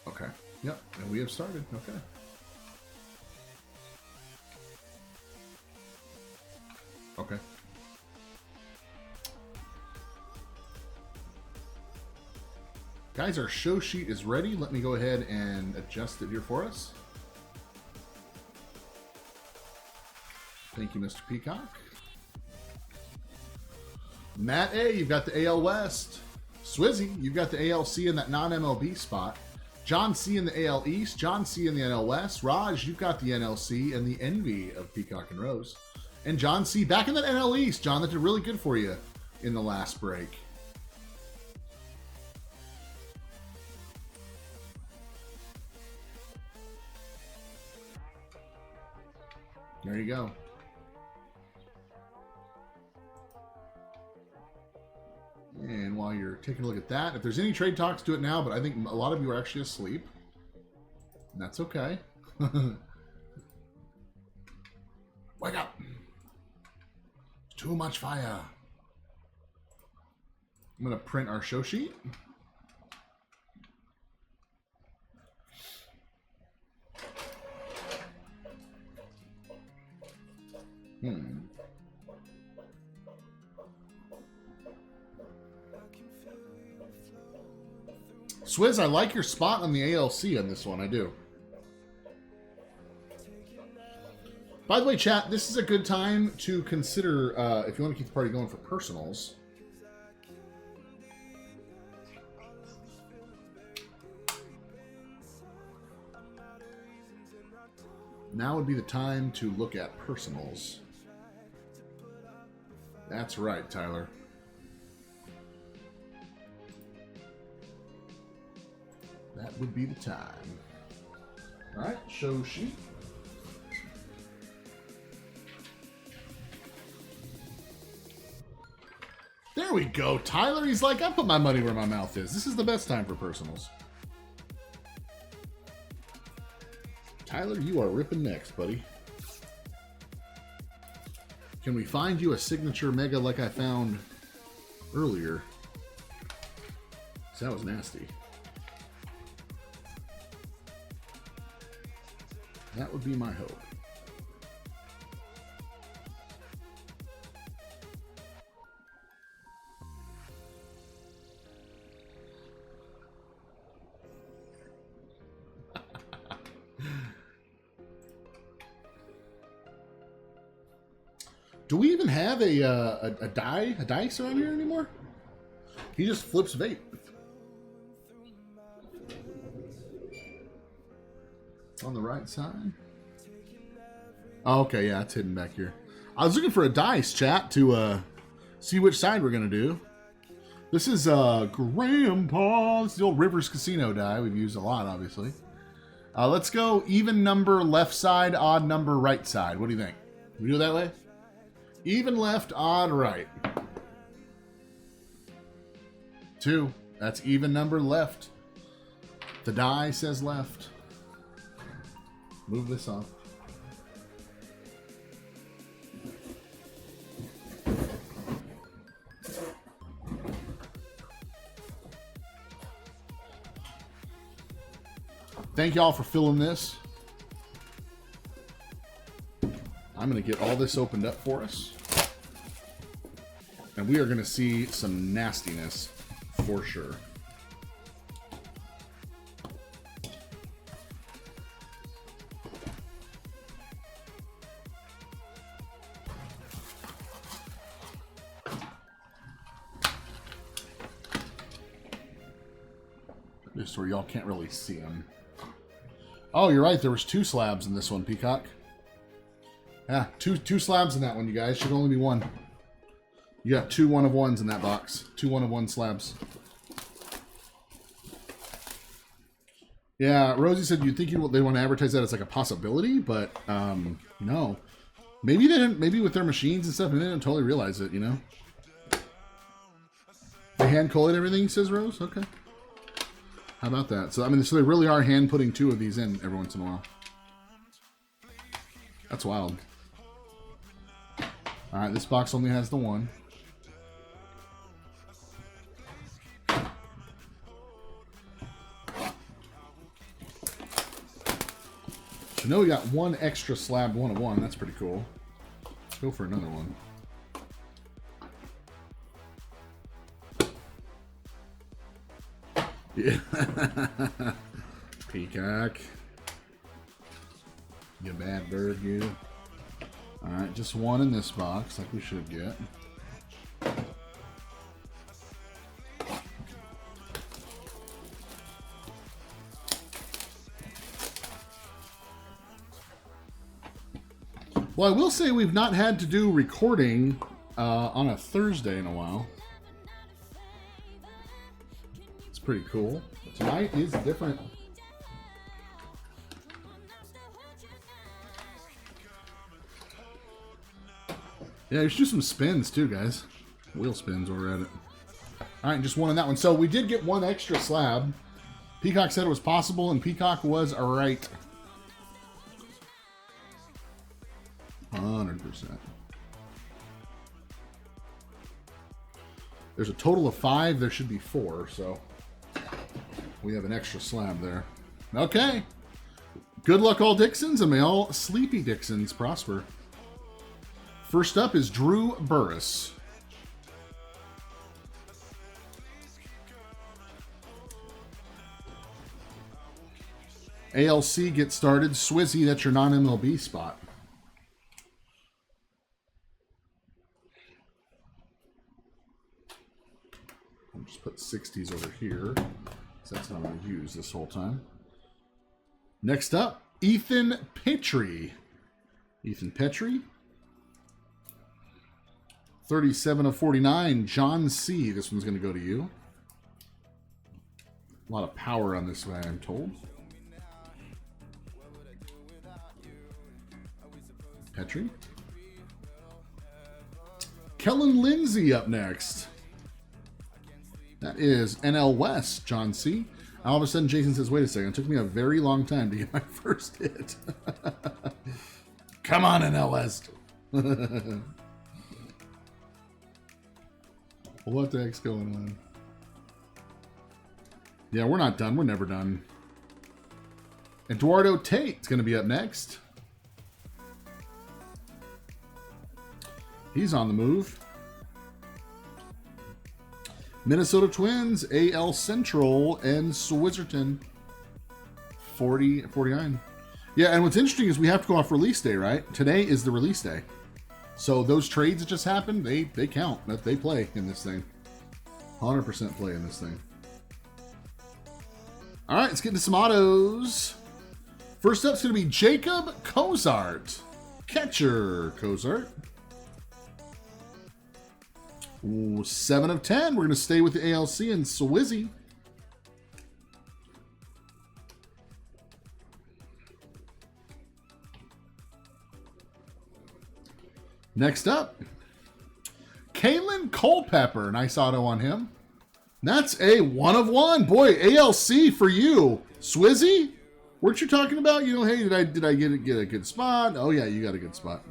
Okay. Yep. And we have started. Okay. Okay. Guys, our show sheet is ready. Let me go ahead and adjust it here for us. Thank you, Mr. Peacock. Matt A, you've got the AL West. Swizzy, you've got the ALC in that non-MLB spot. John C in the AL East. John C in the NL West. Raj, you've got the NLC and the envy of Peacock and Rose. And John C back in that NL East. John, that did really good for you in the last break. There you go. And while you're taking a look at that, if there's any trade talks, do it now, but I think a lot of you are actually asleep. And that's okay. Wake up! Too much fire. I'm going to print our show sheet. Swizz, I like your spot on the ALC on this one. I do. By the way, chat, this is a good time to consider, if you want to keep the party going, for personals. Now would be the time to look at personals. That's right, Tyler. That would be the time. All right, show sheet. There we go, Tyler. He's like, I put my money where my mouth is. This is the best time for personals. Tyler, you are ripping next, buddy. Can we find you a signature mega like I found earlier? 'Cause that was nasty. That would be my hope. Do we even have a dice around here anymore? He just flips vape. On the right side. Oh, okay, yeah, it's hidden back here. I was looking for a dice, chat, to see which side we're gonna do. This is Grandpa. It's the old Rivers Casino die we've used a lot, obviously. Let's go even number left side, odd number right side. What do you think? We do it that way? Even left, odd right. 2. That's even number left. The die says left. Move this up. Thank y'all for filling this. I'm going to get all this opened up for us. And we are going to see some nastiness for sure. Just where y'all can't really see them. Oh, you're right. There was 2 slabs in this one, Peacock. Yeah, two slabs in that one, you guys. Should only be 1. You got 2 1-of-1s in that box. 2 1-of-1 slabs. Yeah, Rosie said you'd think they want to advertise that as like a possibility, but no. Maybe they didn't. Maybe with their machines and stuff, they didn't totally realize it. You know. They hand collate everything, says Rose. Okay. How about that? So I mean, so they really are hand putting 2 of these in every once in a while. That's wild. All right, this box only has the 1. I know we got one extra slab 1 of 1. That's pretty cool. Let's go for another one. Yeah. Peacock. You bad bird, you. Alright, just one in this box, like we should get. Well, I will say we've not had to do recording on a Thursday in a while. It's pretty cool. Tonight is different. Yeah, we should do some spins too, guys. Wheel spins while we're at it. Alright, just one on that one. So we did get one extra slab. Peacock said it was possible, and Peacock was right. 100%. There's a total of 5. There should be 4, so we have an extra slab there. Okay. Good luck, all Dixons, and may all sleepy Dixons prosper. First up is Drew Burris. ALC gets started. Swizzy, that's your non-MLB spot. I'll just put 60s over here. So that's not what I use this whole time. Next up, Ethan Petrie. Ethan Petrie. 37 of 49, John C. This one's going to go to you. A lot of power on this guy, I'm told. Petrie. Kellen Lindsay up next. That is NL West, John C. All of a sudden, Jason says, wait a second. It took me a very long time to get my first hit. Come on, NL West. What the heck's going on? Yeah, we're not done. We're never done. Eduardo Tate's going to be up next. He's on the move. Minnesota Twins, AL Central, and Swizzerton. 49. Yeah, and what's interesting is we have to go off release day, right? Today is the release day. So those trades that just happened, they count. That they play in this thing. 100% play in this thing. All right, let's get into some autos. First up is going to be Jacob Cozart. Catcher Cozart. Ooh, 7 of 10. We're going to stay with the ALC and Swizzy. Next up, Kalen Culpepper. Nice auto on him. That's a 1 of 1. Boy, ALC for you. Swizzy? Weren't you talking about, you know, hey, did I get a good spot? Oh, yeah, you got a good spot.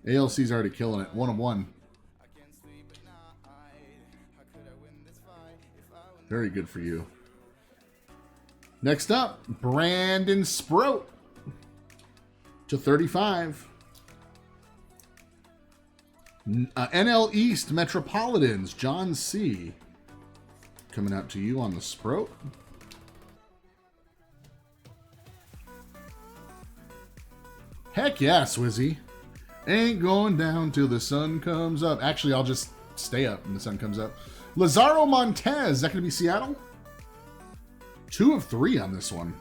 ALC's already killing it. 1 of 1. Very good for you. Next up, Brandon Sproat to 35. NL East Metropolitans, John C. Coming out to you on the Sproat. Heck yeah, Swizzy. Ain't going down till the sun comes up. Actually, I'll just stay up when the sun comes up. Lazaro Montez, is that going to be Seattle? 2 of 3 on this one.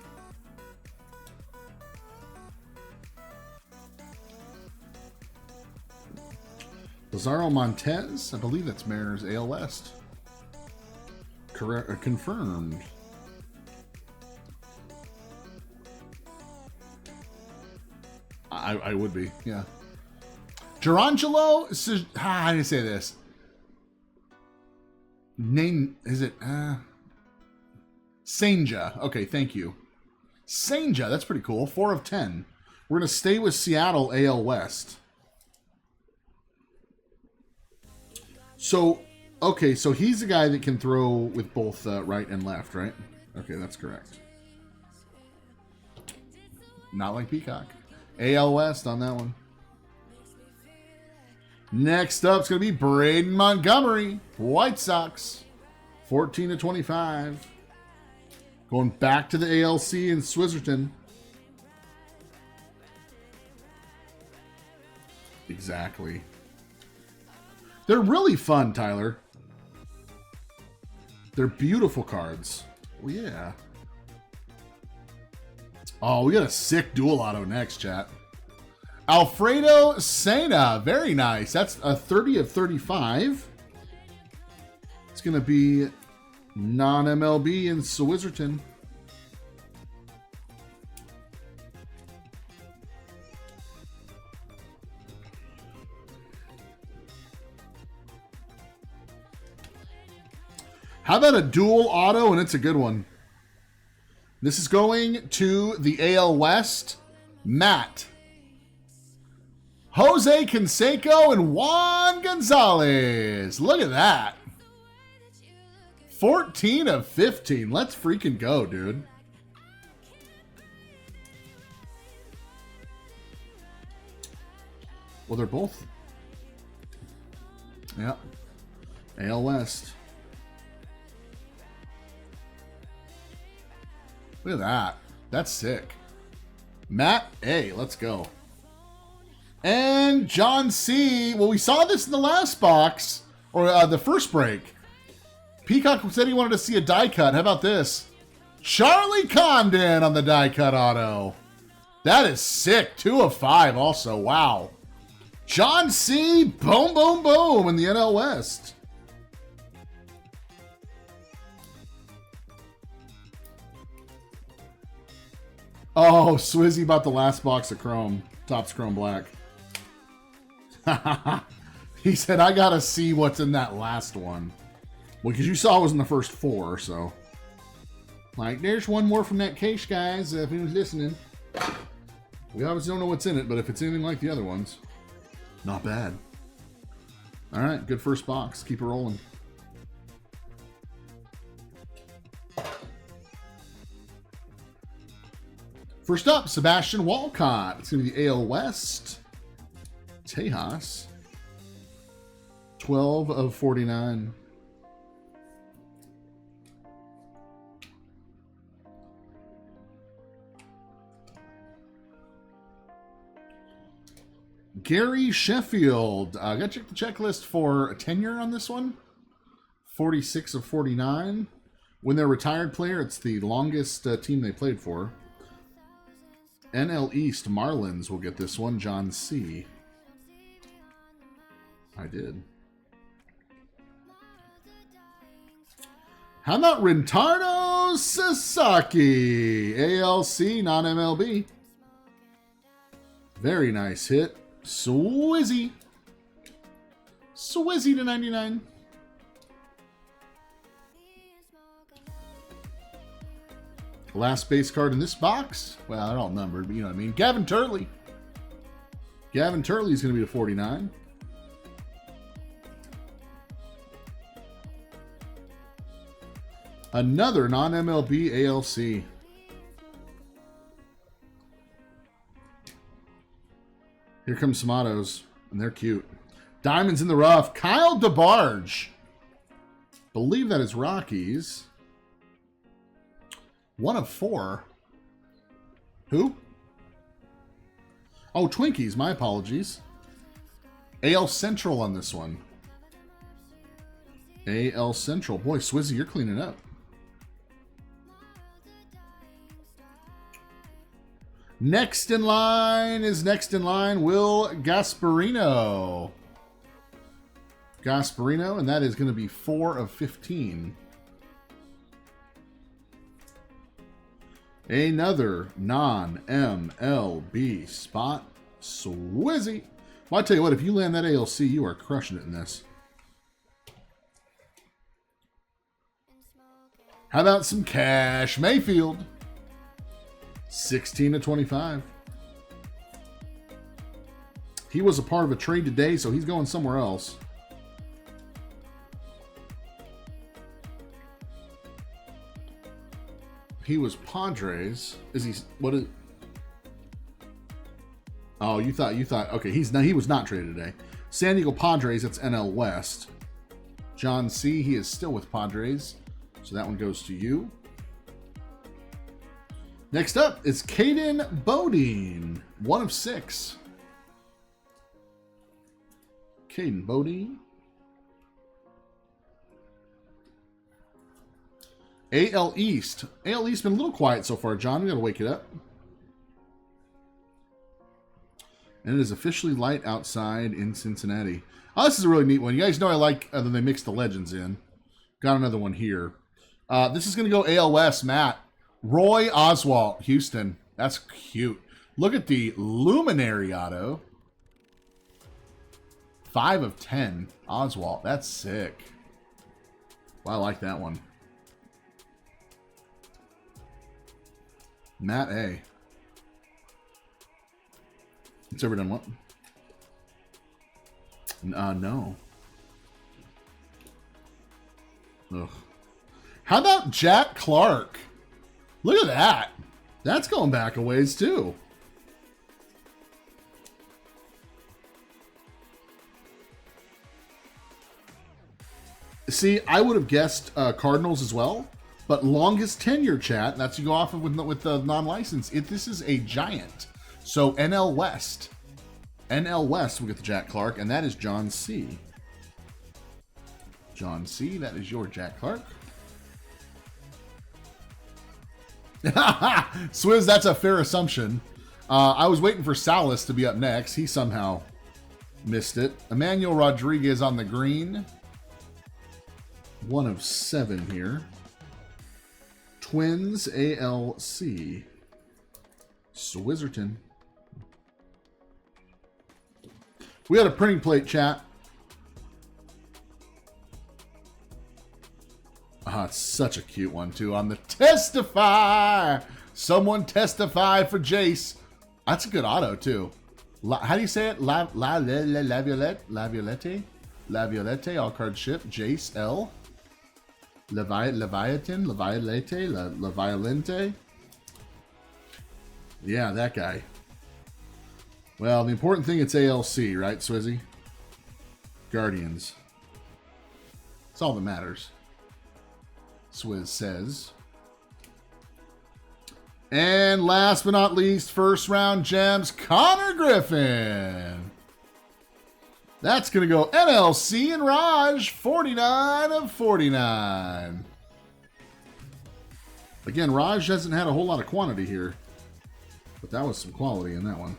Lazaro Montez, I believe that's Mariners AL West. Correct, confirmed. I would be, yeah. Gerangelo, how do you say this? Name, is it, Senja. Okay, thank you. Senja, that's pretty cool. 4 of 10. We're going to stay with Seattle AL West. So, okay, so he's the guy that can throw with both right and left, right? Okay, that's correct. Not like Peacock. AL West on that one. Next up, it's going to be Braden Montgomery, White Sox, 14/25. Going back to the ALC in Swizzerton. Exactly. They're really fun, Tyler. They're beautiful cards. Oh, yeah. Oh, we got a sick dual auto next, chat. Alfredo Sena. Very nice. That's a 30/35. It's going to be non-MLB in Swizzerton. How about a dual auto, and it's a good one. This is going to the AL West. Matt. Jose Canseco and Juan Gonzalez. Look at that. 14/15. Let's freaking go, dude. Well, they're both. Yep. AL West. Look at that. That's sick. Matt A, let's go. And John C. Well, we saw this in the last box, or the first break. Peacock said he wanted to see a die cut. How about this? Charlie Condon on the die cut auto. That is sick. 2/5 also. Wow. John C. Boom, boom, boom in the NL West. Oh, Swizzy bought the last box of Chrome. Topps Chrome Black. He said, I gotta see what's in that last one. Well, because you saw it was in the first 4, so. Like, there's one more from that case, guys, if anyone's listening. We obviously don't know what's in it, but if it's anything like the other ones, not bad. All right, good first box. Keep it rolling. First up, Sebastian Walcott. It's going to be the AL West. Tejas. 12/49. Gary Sheffield. I got to check the checklist for a tenure on this one. 46/49. When they're a retired player, it's the longest team they played for. NL East Marlins will get this one. John C. I did. How about Rintardo Sasaki? ALC, non-MLB. Very nice hit. Swizzy. Swizzy /99. Last base card in this box. Well, they're all numbered, but you know what I mean. Gavin Turley. Gavin Turley is going to be /49. Another non-MLB ALC. Here comes some autos, and they're cute. Diamonds in the rough. Kyle DeBarge. Believe that is Rockies. 1/4. Who? Oh, Twinkies. My apologies. AL Central on this one. AL Central. Boy, Swizzy, you're cleaning up. Next in line, Will Gasparino. Gasparino, and that is going to be 4/15. Another non-MLB spot. Swizzy. Well, I tell you what, if you land that ALC, you are crushing it in this. How about some Cash Mayfield? 16/25. He was a part of a trade today, so he's going somewhere else. He was Padres. Is he? What is? Oh, you thought. Okay, he was not traded today. San Diego Padres. That's NL West. John C. He is still with Padres, so that one goes to you. Next up is Caden Bodine, 1 of 6. Caden Bodine. AL East. AL East been a little quiet so far, John. We got to wake it up. And it is officially light outside in Cincinnati. Oh, this is a really neat one. You guys know I like that they mix the legends in. Got another one here. This is going to go AL West, Matt. Roy Oswalt, Houston. That's cute. Look at the Luminary auto. 5 of 10. Oswalt. That's sick. Well, I like that one. Matt A. It's ever done what? No. Ugh. How about Jack Clark? Look at that. That's going back a ways, too. See, I would have guessed Cardinals as well, but longest tenure, chat. That's you go off of with the non-license. This is a Giant. So NL West. NL West, we get the Jack Clark, and that is John C. John C., that is your Jack Clark. Swizz, that's a fair assumption. I was waiting for Salas to be up next. He somehow missed it. Emmanuel Rodriguez on the green. 1 of 7 here. Twins ALC. Swizzerton. We had a printing plate, chat. It's such a cute one, too. On the Testify! Someone testify for Jace. That's a good auto, too. How do you say it? La Violette? La Violette? La Violette, all card ship. Jace L. Leviathan? Leviolette? La Violente? Yeah, that guy. Well, the important thing, it's ALC, right, Swizzy? Guardians. That's all that matters. Swizz says. And last but not least, first round gems, Connor Griffin. That's going to go NLC and Raj, 49 of 49. Again, Raj hasn't had a whole lot of quantity here, but that was some quality in that one.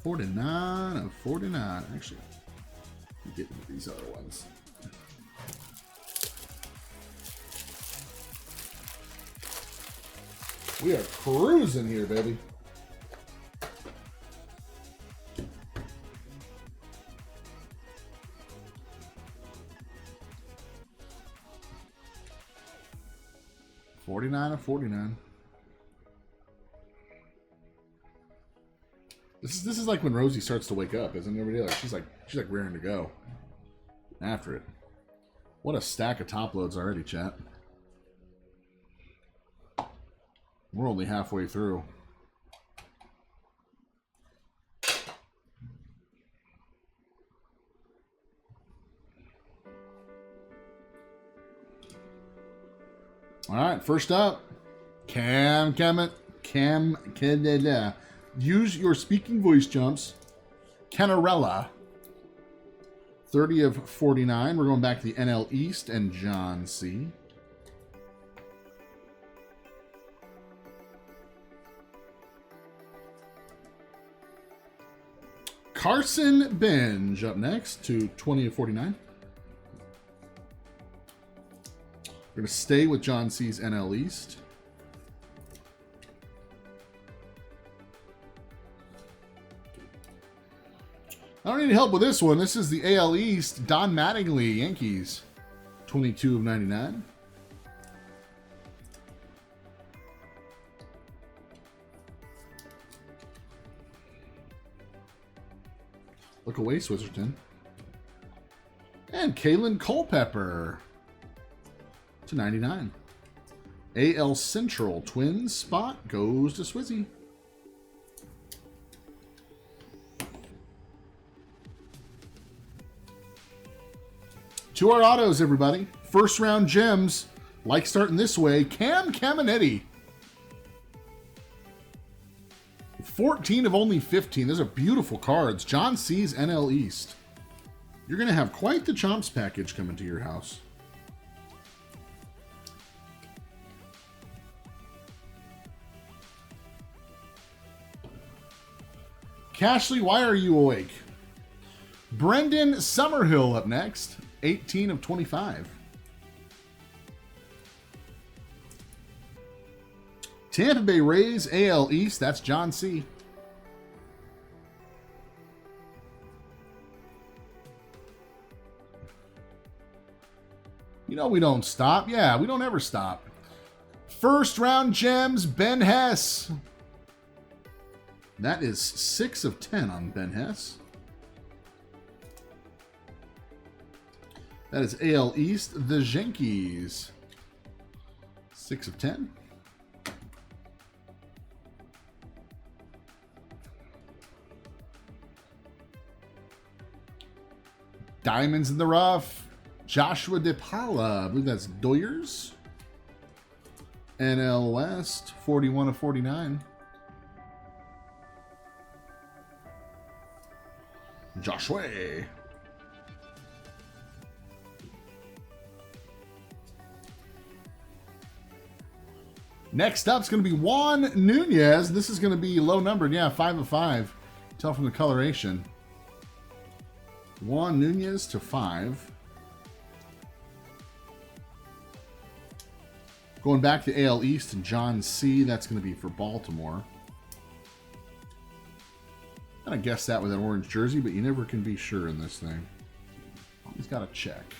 49 of 49. Actually, I'm getting these other ones. We are cruising here, baby. $49 of $49. This is like when Rosie starts to wake up, isn't it? Every day, like she's like raring to go after it. What a stack of top loads already, chat. We're only halfway through. All right, first up, Cam Canella. Use your speaking voice, Chomps. Canarella. 30 of 49. We're going back to the NL East and John C. Carson Benj up next to 20 of 49. We're going to stay with John C's NL East. I don't need any help with this one. This is the AL East. Don Mattingly, Yankees. 22 of 99. Look away, Swizzerton. And Kalen Culpepper to 99. AL Central Twins spot goes to Swizzy. To our autos, everybody. First round gems. Like starting this way. Cam Caminetti. 14 of only 15. Those are beautiful cards. John C's NL East. You're going to have quite the Chomps package coming to your house. Cashley, why are you awake? Brendan Summerhill up next. 18 of 25. Tampa Bay Rays, AL East. That's John C. You know we don't stop. Yeah, we don't ever stop. First round gems, Ben Hess. That is 6 of 10 on Ben Hess. That is AL East, the Yankees. 6 of 10. Diamonds in the rough. Joshua DePaula. I believe that's Doyers. NL West, 41 of 49. Joshua. Next up is going to be Juan Nunez. This is going to be low numbered. Yeah, 5 of 5. Tell from the coloration. Juan Nunez to 5. Going back to AL East and John C. That's going to be for Baltimore. I guessed that with an orange jersey, but you never can be sure in this thing. He's got to check.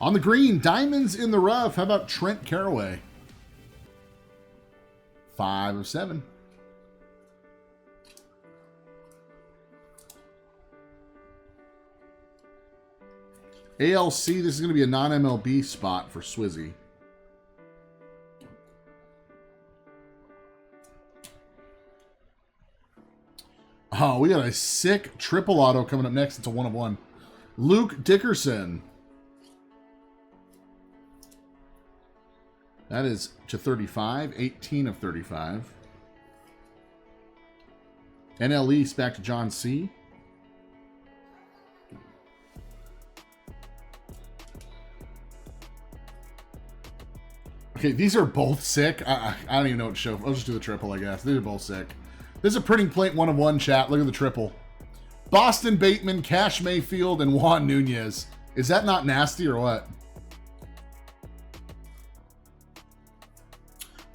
On the green, diamonds in the rough. How about Trent Caraway? 5 of 7. ALC, this is going to be a non-MLB spot for Swizzy. Oh, we got a sick triple auto coming up next. It's a 1 of 1. Luke Dickerson. That is to 35. 18 of 35. NL East back to John C. Okay, these are both sick. I don't even know what to show. I'll just do the triple, I guess. These are both sick. This is a printing plate 1 of 1, chat. Look at the triple. Boston Bateman, Cash Mayfield, and Juan Nunez. Is that not nasty or what?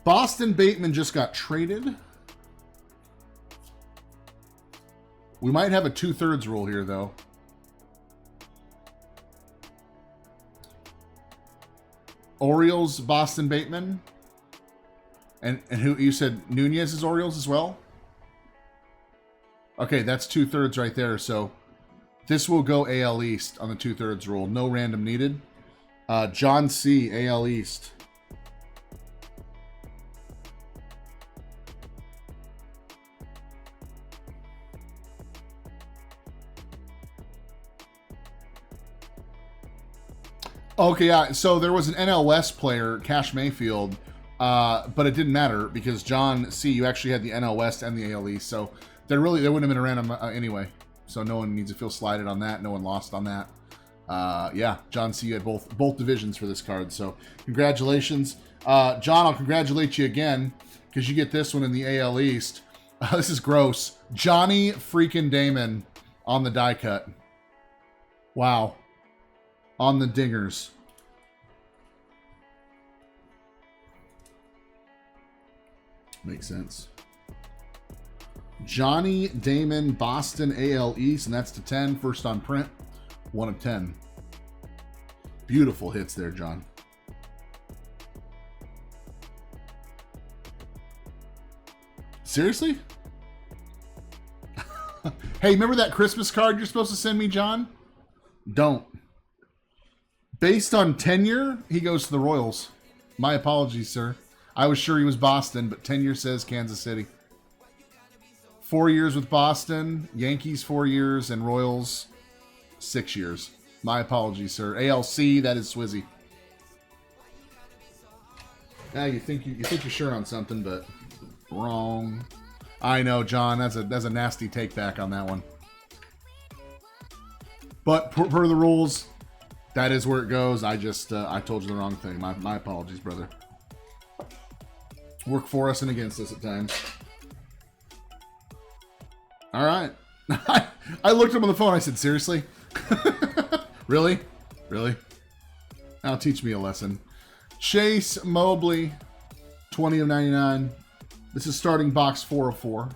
Boston Bateman just got traded. We might have a 2/3 rule here, though. Orioles, Boston Bateman. And who you said Nunez is Orioles as well? Okay, that's 2/3 right there. So this will go AL East on the 2/3 rule. No random needed. John C, AL East. Okay, yeah. So there was an NL West player, Cash Mayfield, but it didn't matter because John C, you actually had the NL West and the AL East. So there wouldn't have been a random anyway. So no one needs to feel slighted on that. No one lost on that. Yeah, John C, you had both divisions for this card. So congratulations, John. I'll congratulate you again because you get this one in the AL East. This is gross. Johnny freaking Damon on the die cut. Wow. On the dingers. Makes sense. Johnny Damon, Boston AL East, and that's to 10. First on print. 1 of 10. Beautiful hits there, John. Seriously? Hey, remember that Christmas card you're supposed to send me, John? Don't. Based on tenure, he goes to the Royals. My apologies, sir. I was sure he was Boston, but tenure says Kansas City. 4 years with Boston, Yankees 4 years, and Royals 6 years. My apologies, sir. ALC, that is Swizzy. Yeah, you think you're sure on something, but wrong. I know, John. That's a nasty take back on that one. But per the rules, that is where it goes. I just I told you the wrong thing. My apologies, brother. Work for us and against us at times. All right. I looked up on the phone. I said, seriously? Really? Really? Now teach me a lesson. Chase Mobley, 20 of 99. This is starting box 404.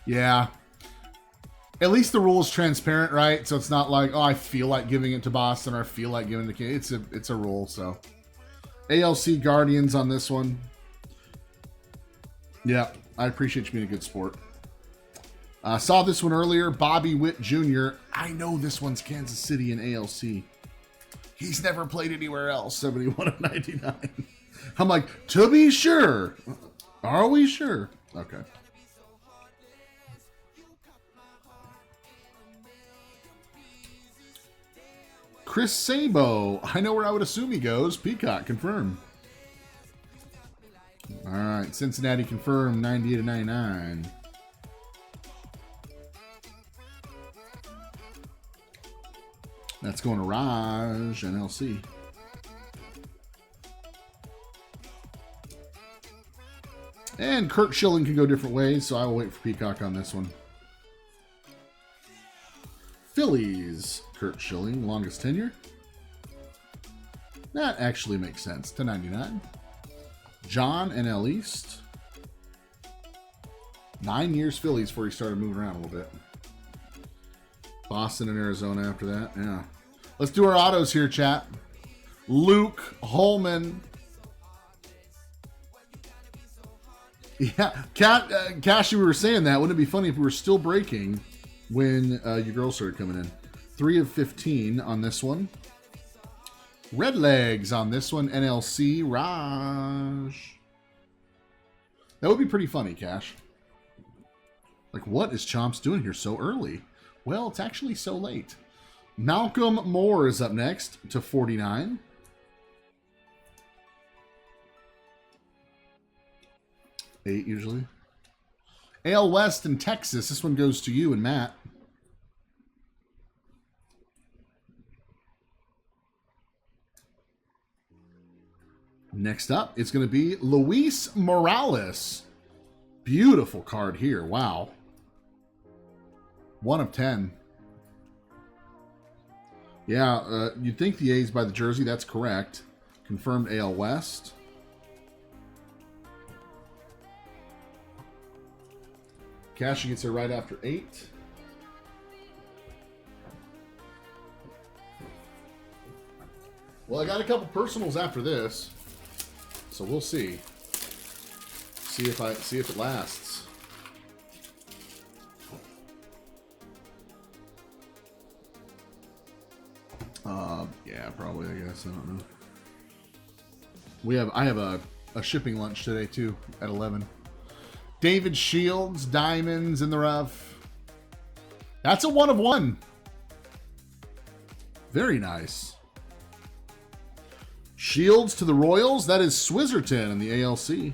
Yeah. At least the rule is transparent, right? So it's not like, oh, I feel like giving it to Boston or I feel like giving it to Kansas. It's a rule, so. ALC Guardians on this one. Yeah, I appreciate you being a good sport. Saw this one earlier. Bobby Witt Jr. I know this one's Kansas City and ALC. He's never played anywhere else. 71 of 99. I'm like, to be sure. Are we sure? Okay. Chris Sabo. I know where I would assume he goes. Peacock, confirm. All right. Cincinnati, confirmed. 98 of 99. That's going to Raj and LC. And Kurt Schilling can go different ways, so I will wait for Peacock on this one. Phillies, Kurt Schilling, longest tenure. That actually makes sense. To 99. John and L East. 9 years Phillies before he started moving around a little bit. Boston and Arizona after that. Yeah. Let's do our autos here, chat. Luke Holman. Yeah. Cash, we were saying that. Wouldn't it be funny if we were still breaking when your girls started coming in? 3 of 15 on this one. Red Legs on this one. NLC Raj. That would be pretty funny, Cash. Like, what is Chomps doing here so early? Well, it's actually so late. Malcolm Moore is up next to 49. Eight usually. AL West in Texas. This one goes to you and Matt. Next up, it's going to be Luis Morales. Beautiful card here. Wow. 1 of 10. Yeah, you'd think the A's by the jersey. That's correct. Confirmed AL West. Cash gets it right after 8. Well, I got a couple personals after this, so we'll see. See if it lasts. Yeah, probably, I guess. I don't know. I have a shipping lunch today, too, at 11. David Shields, Diamonds in the rough. That's a 1 of 1. Very nice. Shields to the Royals. That is Swizzerton in the ALC.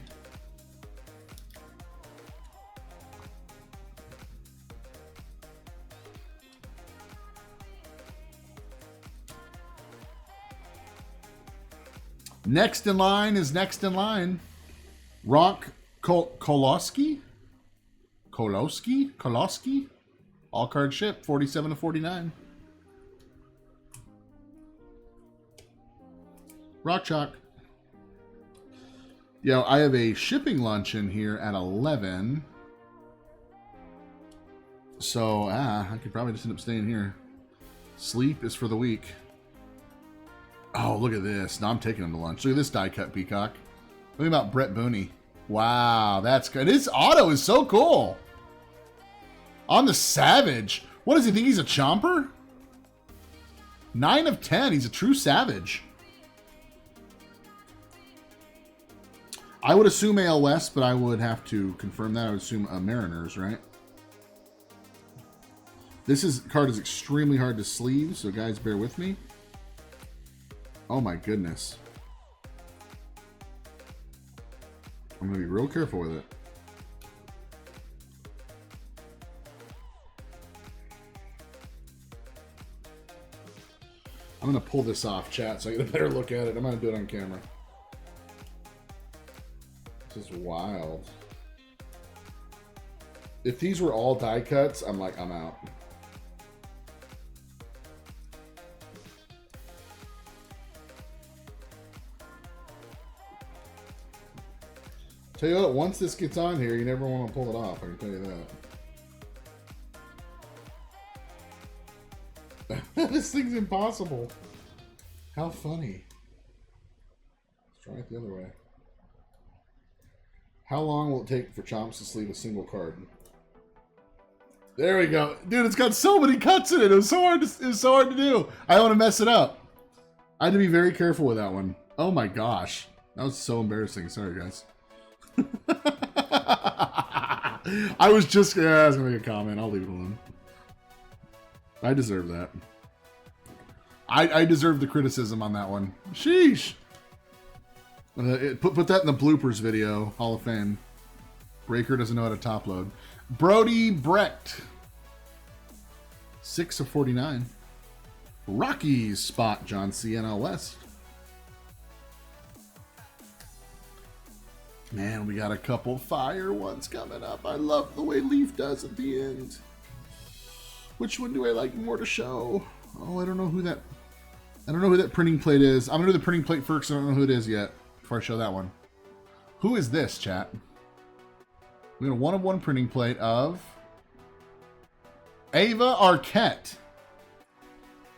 Next in line is next in line. Rock Koloski? All card ship, 47 to 49. Rock Chalk. Yo, I have a shipping lunch in here at 11. So, I could probably just end up staying here. Sleep is for the week. Oh, look at this. Now I'm taking him to lunch. Look at this die cut Peacock. Look about Brett Booney. Wow, that's good. His auto is so cool. On the Savage. What does he think? He's a chomper? 9 of 10. He's a true Savage. I would assume AL West, but I would have to confirm that. I would assume Mariners, right? Card is extremely hard to sleeve, so guys, bear with me. Oh my goodness. I'm gonna be real careful with it. I'm gonna pull this off, chat, so I get a better look at it. I'm gonna do it on camera. This is wild. If these were all die cuts, I'm like, I'm out. Tell you what, once this gets on here, you never want to pull it off, I can tell you that. This thing's impossible. How funny. Let's try it the other way. How long will it take for Chomps to sleeve a single card? There we go. Dude, it's got so many cuts in it. It was so hard to do. I don't want to mess it up. I had to be very careful with that one. Oh my gosh. That was so embarrassing. Sorry, guys. I was going to make a comment. I'll leave it alone. I deserve that. I deserve the criticism on that one. Sheesh. Put that in the bloopers video. Hall of Fame. Breaker doesn't know how to top load. Brody Brecht. 6 of 49. Rockies spot John C. NL West. Man, we got a couple fire ones coming up. I love the way Leaf does at the end. Which one do I like more to show? Oh, I don't know who that printing plate is. I'm gonna do the printing plate first. I don't know who it is yet before I show that one. Who is this, chat? We got a 1-of-1 printing plate of Ava Arquette.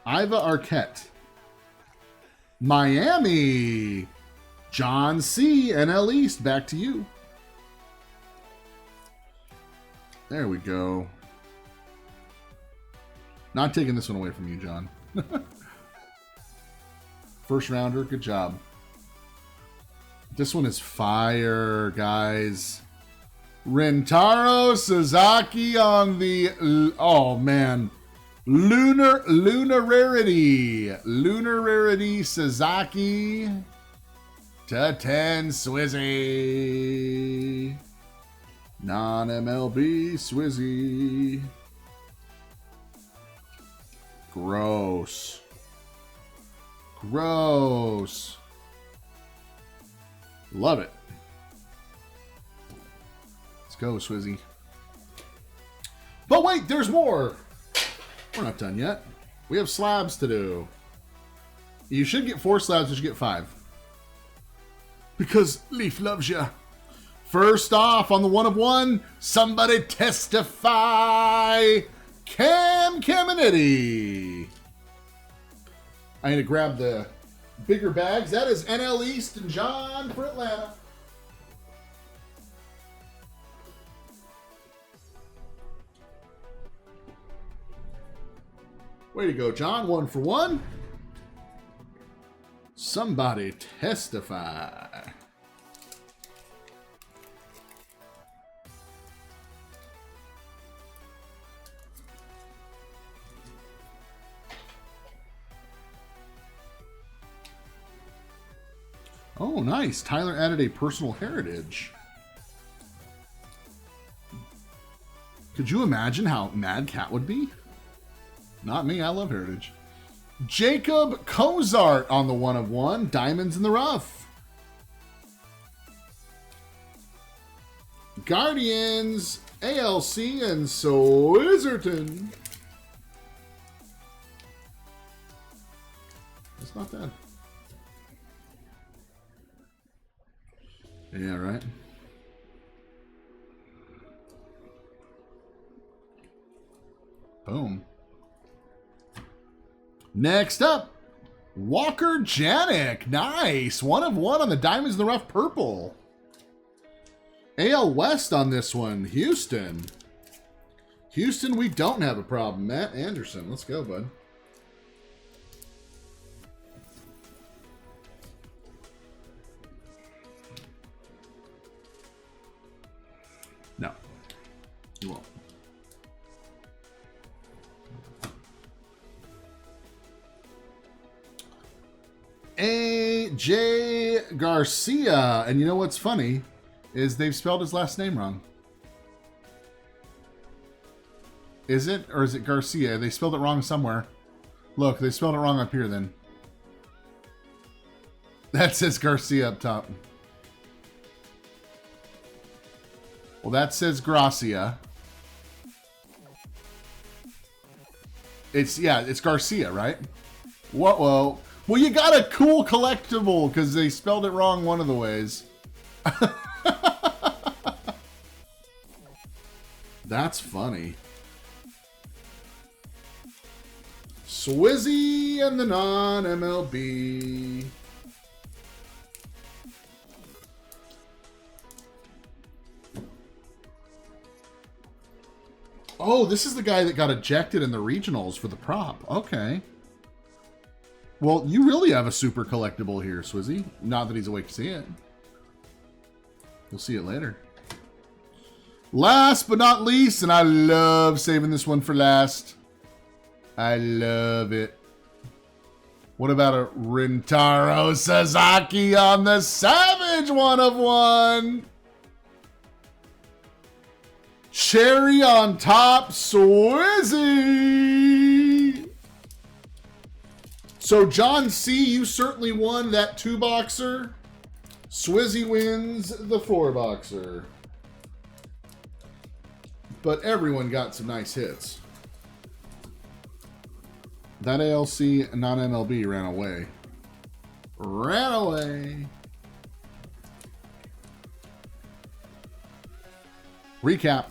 Iva Arquette. Miami. John C. NL East. Back to you. There we go. Not taking this one away from you, John. First rounder. Good job. This one is fire, guys. Rentaro Sasaki on the... Oh, man. Lunar Rarity. Lunar Rarity Sasaki. To 10 Swizzy. Non-MLB Swizzy. Gross. Gross. Love it. Let's go, Swizzy. But wait, there's more. We're not done yet. We have slabs to do. You should get 4 slabs, but you get 5. Because Leaf loves you. First off, on the 1-of-1, somebody testify. Cam Caminiti. I need to grab the bigger bags. That is NL East and John for Atlanta. Way to go, John. 1 for 1. Somebody testify. Oh, nice. Tyler added a personal heritage. Could you imagine how mad Cat would be? Not me. I love heritage. Jacob Cozart on the 1-of-1. Diamonds in the rough. Guardians, ALC, and Swizerton. That's not bad. Yeah, right. Boom. Next up, Walker Janik. Nice. 1-of-1 on the Diamonds in the Rough purple. AL West on this one. Houston. Houston, we don't have a problem. Matt Anderson. Let's go, bud. No. You won't. AJ Garcia. And you know what's funny is they've spelled his last name wrong. Is it? Or is it Garcia? They spelled it wrong somewhere. Look, they spelled it wrong up here then. That says Garcia up top. Well, that says Gracia. It's Garcia, right? Whoa. Well, you got a cool collectible because they spelled it wrong one of the ways. That's funny. Swizzy and the non-MLB. Oh, this is the guy that got ejected in the regionals for the prop. Okay. Well, you really have a super collectible here, Swizzy. Not that he's awake to see it. You'll see it later. Last but not least, and I love saving this one for last. I love it. What about a Rintaro Sasaki on the Savage 1/1? Cherry on top, Swizzy. So, John C., you certainly won that 2-boxer. Swizzy wins the 4-boxer. But everyone got some nice hits. That ALC non-MLB ran away. Ran away. Recap.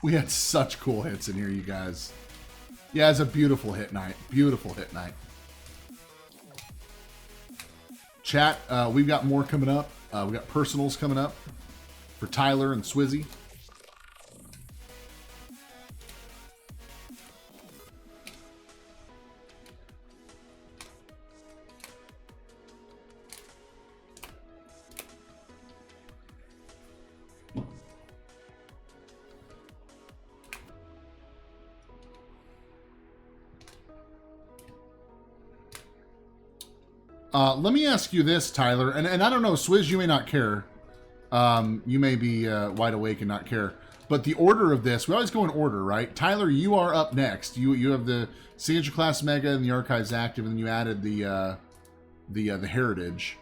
We had such cool hits in here, you guys. Yeah, it's a beautiful hit night. Beautiful hit night. Chat, we've got more coming up. We've got personals coming up for Tyler and Swizzy. Let me ask you this, Tyler, and I don't know, Swizz, you may not care. You may be wide awake and not care. But the order of this, we always go in order, right? Tyler, you are up next. You have the Signature Class Mega and the Archives active, and then you added the Heritage.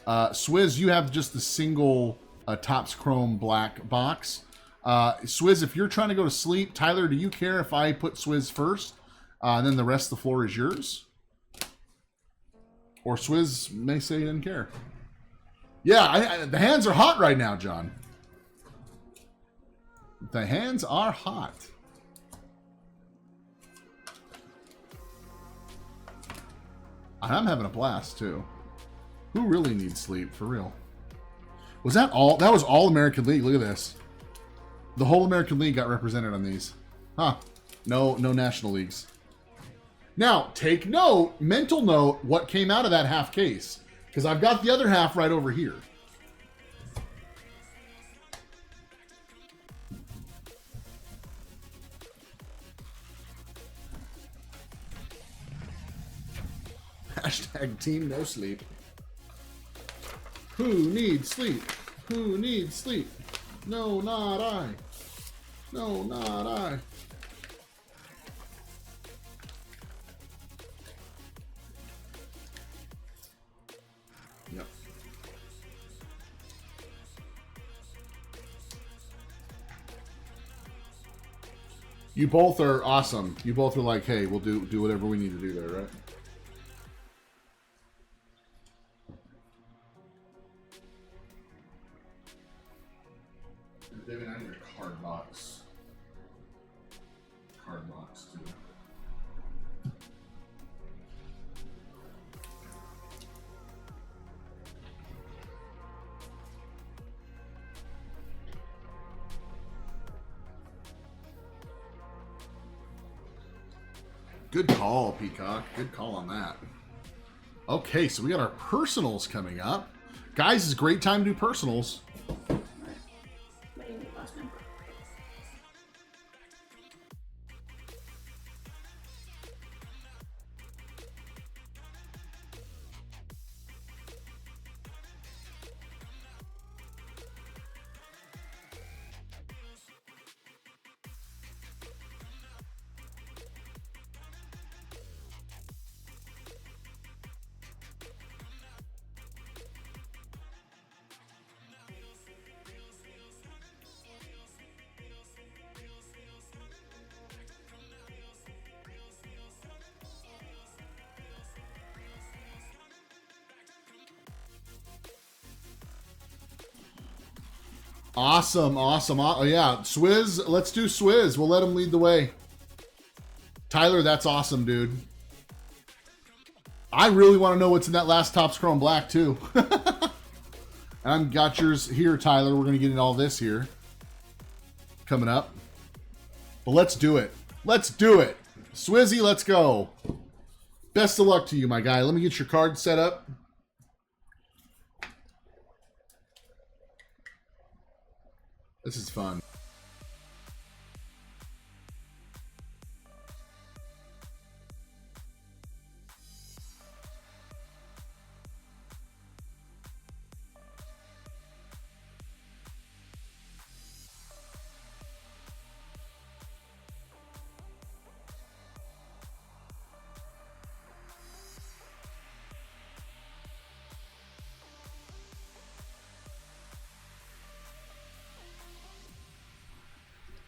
Swizz, you have just the single Topps Chrome Black box. Swizz, if you're trying to go to sleep, Tyler, do you care if I put Swizz first? And then the rest of the floor is yours? Or Swizz may say he didn't care. Yeah, the hands are hot right now, John. The hands are hot. I'm having a blast, too. Who really needs sleep, for real? Was that all? That was all American League. Look at this. The whole American League got represented on these. Huh. No National Leagues. Now, take note, mental note, what came out of that half case. Because I've got the other half right over here. Hashtag team no sleep. Who needs sleep? Who needs sleep? No, not I. No, not I. Yep. You both are awesome. You both are like, hey, we'll do whatever we need to do there, right? David, I need a card box. Card box, too. Good call, Peacock. Good call on that. Okay, so we got our personals coming up. Guys, it's a great time to do personals. Awesome, awesome. Oh, yeah, Swizz. Let's do Swizz. We'll let him lead the way. Tyler, that's awesome, dude. I really want to know what's in that last Topps Chrome Black, too. And I've got yours here, Tyler. We're going to get into all this here. Coming up. But let's do it. Let's do it. Swizzy, let's go. Best of luck to you, my guy. Let me get your card set up. This is fun.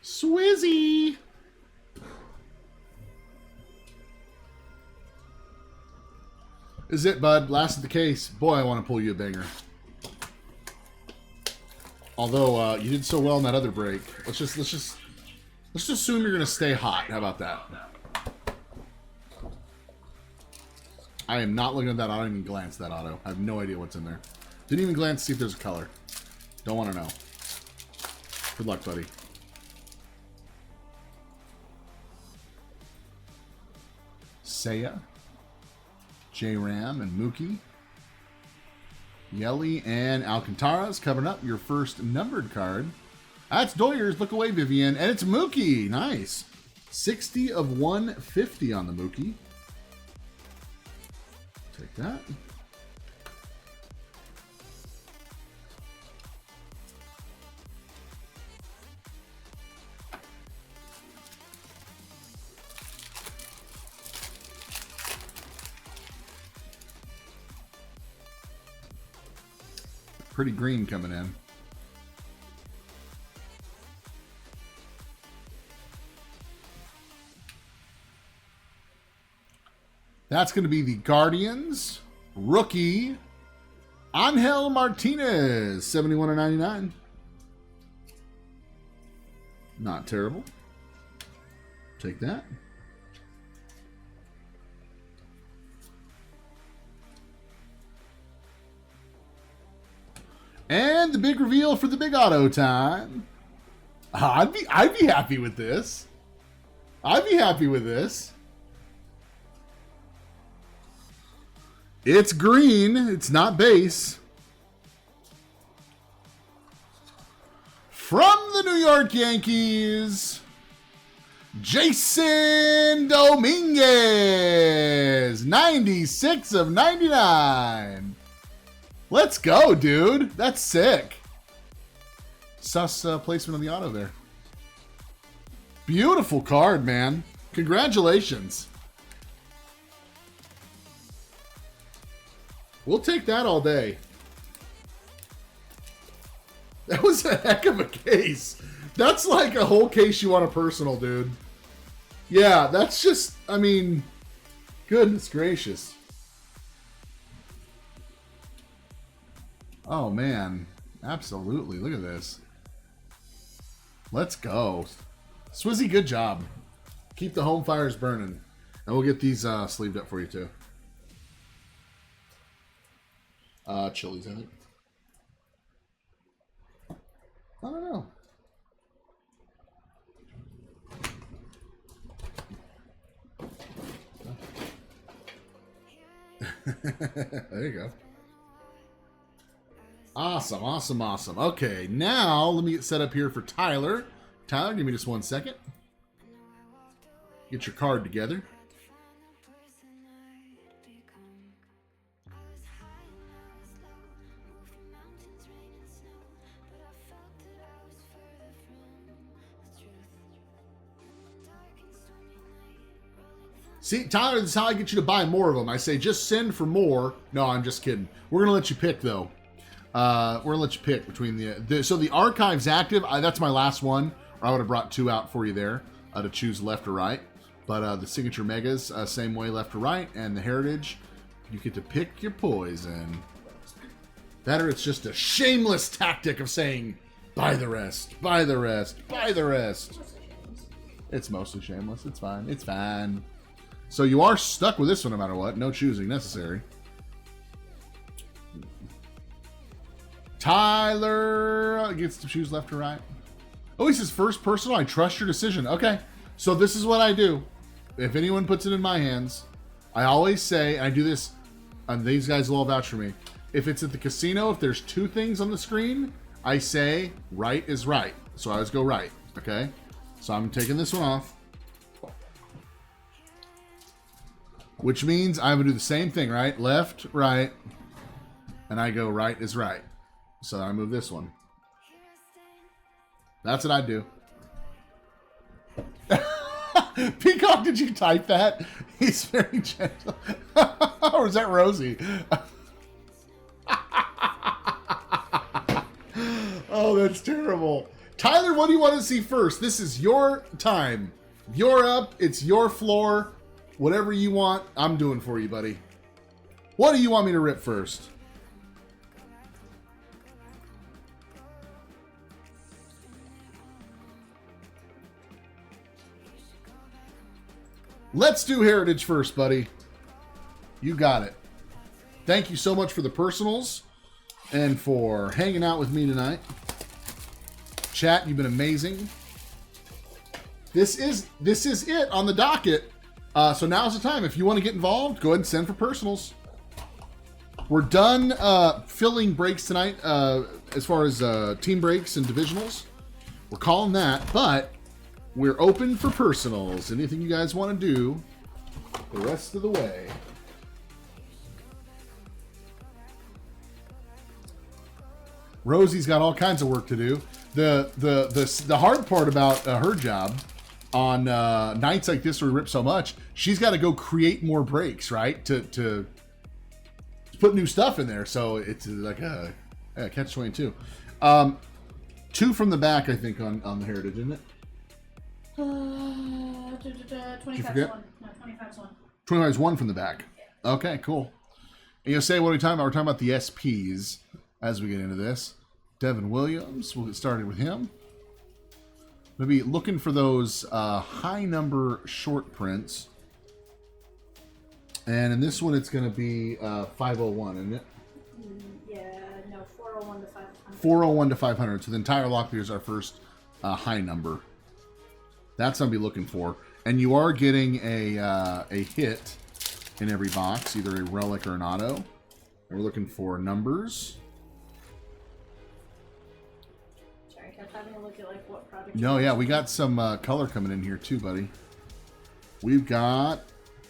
Swizzy! Is it, bud? Last of the case. Boy, I want to pull you a banger. Although you did so well in that other break, let's just assume you're gonna stay hot. How about that? I am not looking at that auto. I didn't even glance at that auto. I have no idea what's in there. Didn't even glance to see if there's a color. Don't want to know. Good luck, buddy. Seiya, J-Ram, and Mookie. Yelly and Alcantara's covering up your first numbered card. That's Doyers. Look away, Vivian. And it's Mookie. Nice. 60 of 150 on the Mookie. Take that. Pretty green coming in. That's going to be the Guardians rookie Angel Martinez, 71 of 99. Not terrible. Take that. And the big reveal for the big auto time. I'd be happy with this. I'd be happy with this. It's green. It's not base. From the New York Yankees, Jason Dominguez, 96 of 99. Let's go, dude. That's sick. Sus placement of the auto there. Beautiful card, man. Congratulations. We'll take that all day. That was a heck of a case. That's like a whole case you want a personal, dude. Yeah, that's just, I mean, goodness gracious. Oh, man. Absolutely. Look at this. Let's go. Swizzy, good job. Keep the home fires burning. And we'll get these sleeved up for you, too. Chili's, I think. I don't know. There you go. Awesome, awesome, awesome. Okay, now let me get set up here for Tyler. Tyler, give me just 1 second. Get your card together. See, Tyler, this is how I get you to buy more of them. I say, just send for more. No, I'm just kidding. We're going to let you pick, though. We're going to let you pick between so the archive's active. That's my last one. Or I would have brought two out for you there to choose left or right. But the signature megas, same way, left or right. And the heritage, you get to pick your poison. That or it's just a shameless tactic of saying, Buy the rest. Buy the rest. Buy the rest. It's mostly shameless. It's fine. It's fine. So you are stuck with this one no matter what. No choosing necessary. Tyler gets to choose left or right. Oh, he says first personal. I trust your decision. Okay. So this is what I do. If anyone puts it in my hands, I always say, I do this, and these guys will all vouch for me. If it's at the casino, if there's two things on the screen, I say right is right. So I always go right. Okay. So I'm taking this one off. Which means I'm going to do the same thing, right? Left, right. And I go right is right. So I move this one. That's what I do. Peacock, did you type that? He's very gentle. Or is that Rosie? Oh, that's terrible. Tyler, what do you want to see first? This is your time. You're up. It's your floor. Whatever you want, I'm doing for you, buddy. What do you want me to rip first? Let's do Heritage first, buddy. You got it. Thank you so much for the personals and for hanging out with me tonight. Chat, you've been amazing. This is it on the docket. So now's the time. If you want to get involved, go ahead and send for personals. We're done filling breaks tonight as far as team breaks and divisionals. We're calling that, but we're open for personals. Anything you guys want to do the rest of the way. Rosie's got all kinds of work to do. The hard part about her job on nights like this where we rip so much, she's got to go create more breaks, right? To put new stuff in there. So it's like a catch-22. 2 from the back, I think, on the Heritage, isn't it? 25's 1. No, 25's 1. 25's 1 from the back. Yeah. Okay, cool. And you'll say, what are we talking about? We're talking about the SPs as we get into this. Devin Williams, we'll get started with him. Maybe looking for those high number short prints. And in this one, it's going to be 501, isn't it? Yeah, no, 401 to 500. 401 to 500. So the entire lock is our first high number. That's what I'll be looking for. And you are getting a hit in every box, either a relic or an auto. And we're looking for numbers. Sorry, I kept having a look at like what product. No, yeah, we got some color coming in here too, buddy. We've got,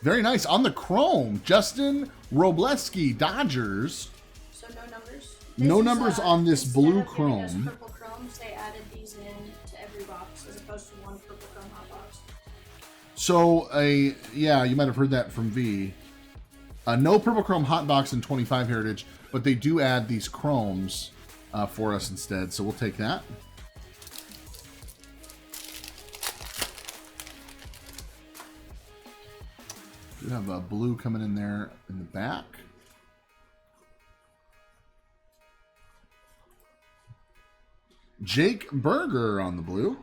very nice, on the chrome, Justin Robleski, Dodgers. So no numbers? No numbers on this blue chrome. Instead of giving us purple chromes, they added these in to every box as opposed to one purple chrome hot box. So, yeah, you might have heard that from V. No purple chrome hot box in 25 Heritage, but they do add these chromes for us instead, so we'll take that. We have a blue coming in there in the back. Jake Berger on the blue.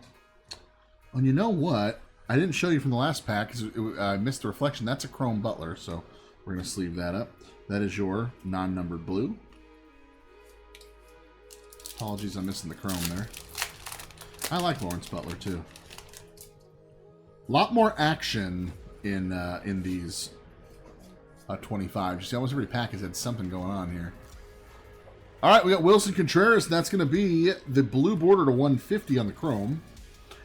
And you know what? I didn't show you from the last pack because I missed the reflection. That's a Chrome Butler, so we're going to sleeve that up. That is your non-numbered blue. Apologies, I'm missing the chrome there. I like Lawrence Butler too. A lot more action in these 25s. You see, almost every pack has had something going on here. All right, we got Wilson Contreras, and that's going to be the blue border to 150 on the chrome.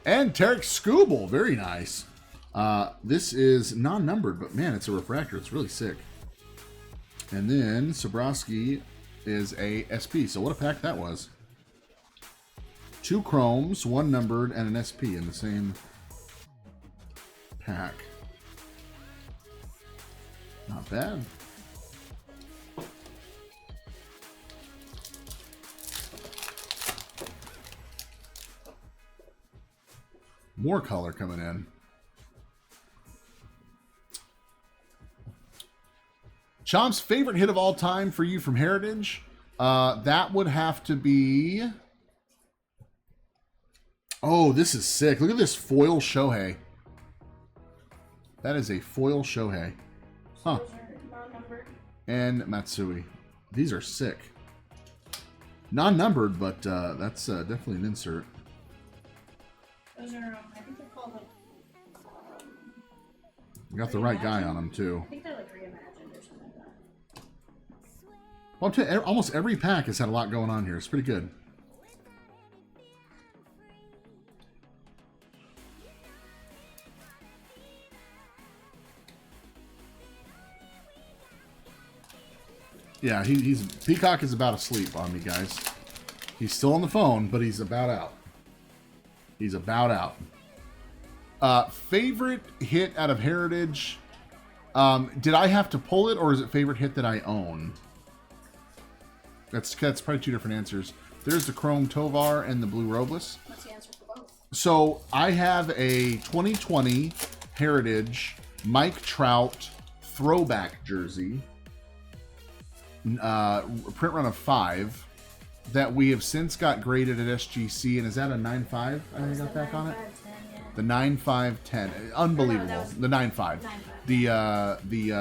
And Tarek Skubal, very nice. This is non-numbered, but man, it's a refractor. It's really sick. And then Sobrowski is a SP. So what a pack that was. 2 chromes, 1 numbered, and an SP in the same pack. Not bad. More color coming in. Chomps, favorite hit of all time for you from Heritage? That would have to be Oh, this is sick. Look at this foil Shohei. That is a foil Shohei. Huh. Those are non-numbered. And Matsui. These are sick. Non-numbered, but that's definitely an insert. Those are, I think they're called like. You got the right guy on them, too. I think they're like reimagined or something like that. Well, I'll tell you, almost every pack has had a lot going on here. It's pretty good. Yeah, he's Peacock is about asleep on me, guys. He's still on the phone, but he's about out. He's about out. Favorite hit out of Heritage? Did I have to pull it, or is it favorite hit that I own? That's probably two different answers. There's the Chrome Tovar and the Blue Robles. What's the answer for both? So I have a 2020 Heritage Mike Trout throwback jersey. Print run of 5 that we have since got graded at SGC, and is that a 9.5? I got back on it. 9.5, 10, yeah. The 9.5, 10, unbelievable. No, that was the 9.5. 9.5. The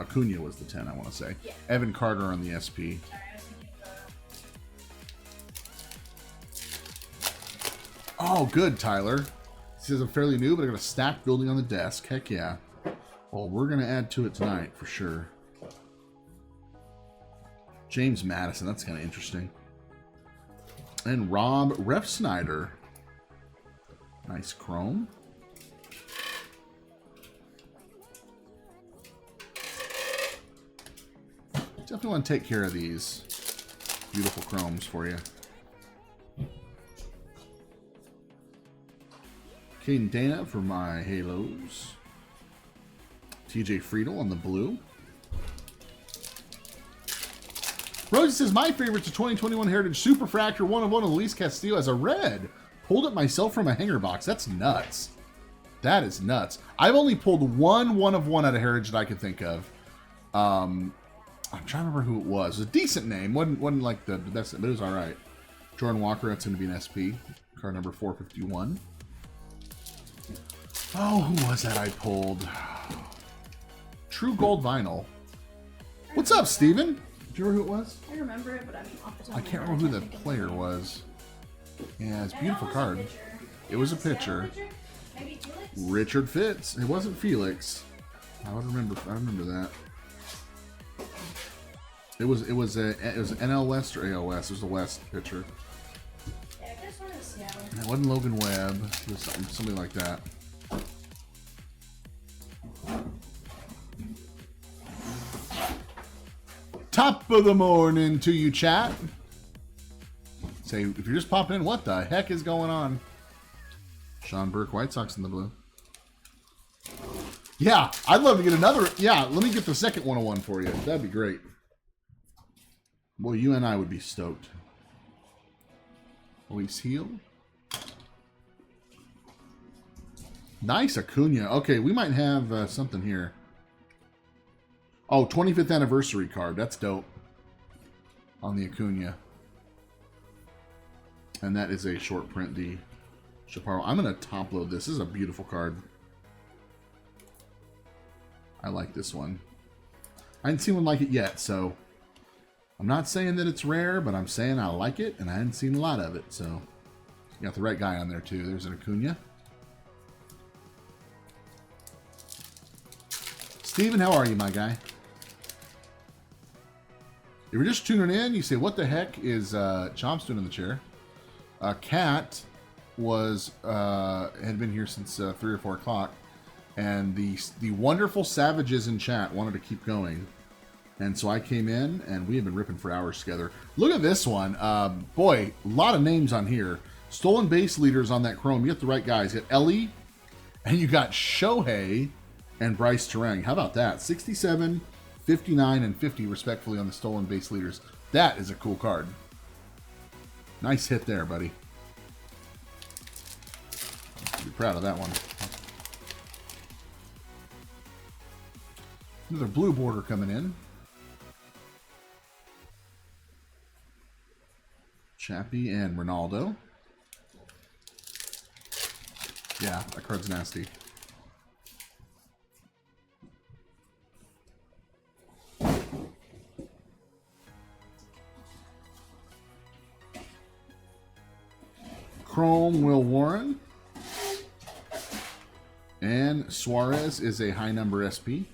Acuna was the 10. I want to say. Yeah. Evan Carter on the SP. Sorry, I was thinking Oh, good, Tyler. He says I'm fairly new, but I got a stacked building on the desk. Heck yeah. Well, we're gonna add to it tonight for sure. James Madison, that's kind of interesting. And Rob Refsnyder. Nice chrome. Definitely want to take care of these beautiful chromes for you. Caden Dana for my Halos. TJ Friedel on the blue. Rosie says, my favorite's a 2021 Heritage Superfractor 1/1 of Luis Castillo as a red. Pulled it myself from a hanger box. That's nuts. That is nuts. I've only pulled one 1/1 out of Heritage that I could think of. I'm trying to remember who it was. It was a decent name. Wasn't like the best, but it was all right. Jordan Walker, that's going to be an SP. Card number 451. Oh, who was that I pulled? True Gold Vinyl. What's up, Steven? Do you remember who it was? I remember it, but I'm off the top I of my can't head, remember who the think of player it. was. Yeah, it's a I know beautiful it was a card. pitcher. It was a Was that pitcher. Maybe Felix? Richard Fitz. It wasn't Felix. I remember that. It was NL West or AL West. It was the West pitcher. Yeah, I guess one is Seattle. It wasn't Logan Webb. It was something like that. Top of the morning to you, chat. Say, if you're just popping in, what the heck is going on? Sean Burke, White Sox in the blue. Yeah, I'd love to get another. Yeah, let me get the second 101 for you. That'd be great. Boy, you and I would be stoked. Luis Heel. Nice Acuna. Okay, we might have something here. Oh, 25th anniversary card. That's dope. On the Acuna. And that is a short print, the Chaparro. I'm going to top load this. This is a beautiful card. I like this one. I haven't seen one like it yet, so I'm not saying that it's rare, but I'm saying I like it, and I haven't seen a lot of it, so you got the right guy on there, too. There's an Acuna. Steven, how are you, my guy? If you're just tuning in, you say, what the heck is Chomps doing in the chair? Kat was had been here since 3 or 4 o'clock, and the wonderful savages in chat wanted to keep going, and so I came in, and we have been ripping for hours together. Look at this one. Boy, a lot of names on here. Stolen base leaders on that chrome. You got the right guys. You got Ellie, and you got Shohei and Bryce Terang. How about that? 67, 59, and 50 respectfully on the stolen base leaders. That is a cool card. Nice hit there, buddy. Be proud of that one. Another blue border coming in. Chappie and Ronaldo. Yeah, that card's nasty. Chrome Will Warren. And Suarez is a high number SP.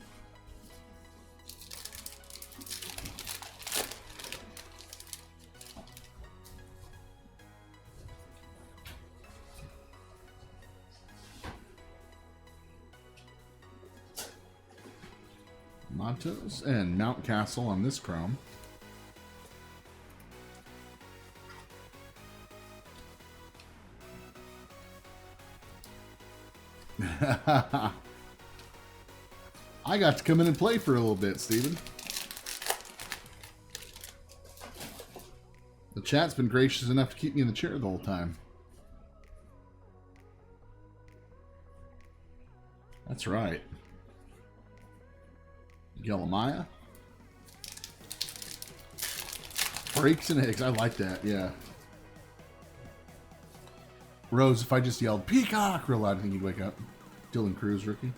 Matos and Mountcastle on this chrome. I got to come in and play for a little bit, Steven. The chat's been gracious enough to keep me in the chair the whole time. That's right. Yelamaya. Breaks and eggs. I like that, yeah. Rose, if I just yelled Peacock real loud, I think he'd wake up. Dylan Cruz, rookie.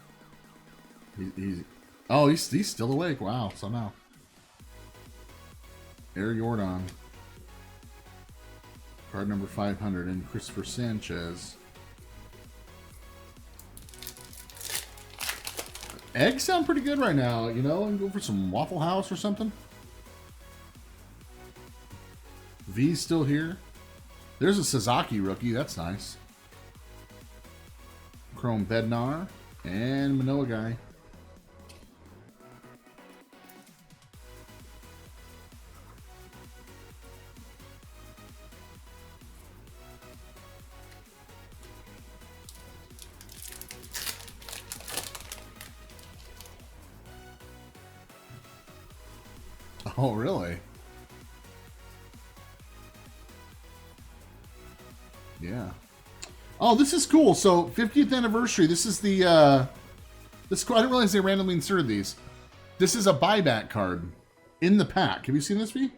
He's still awake. Wow, somehow. Air Jordan. Card number 500 and Christopher Sanchez. Eggs sound pretty good right now, you know, and go for some Waffle House or something. V's still here. There's a Sasaki rookie, that's nice. Chrome Bednar and Manoa guy. Oh, really? Yeah. Oh, this is cool. So, 50th anniversary. This is the, I didn't realize they randomly inserted these. This is a buyback card in the pack. Have you seen this, V?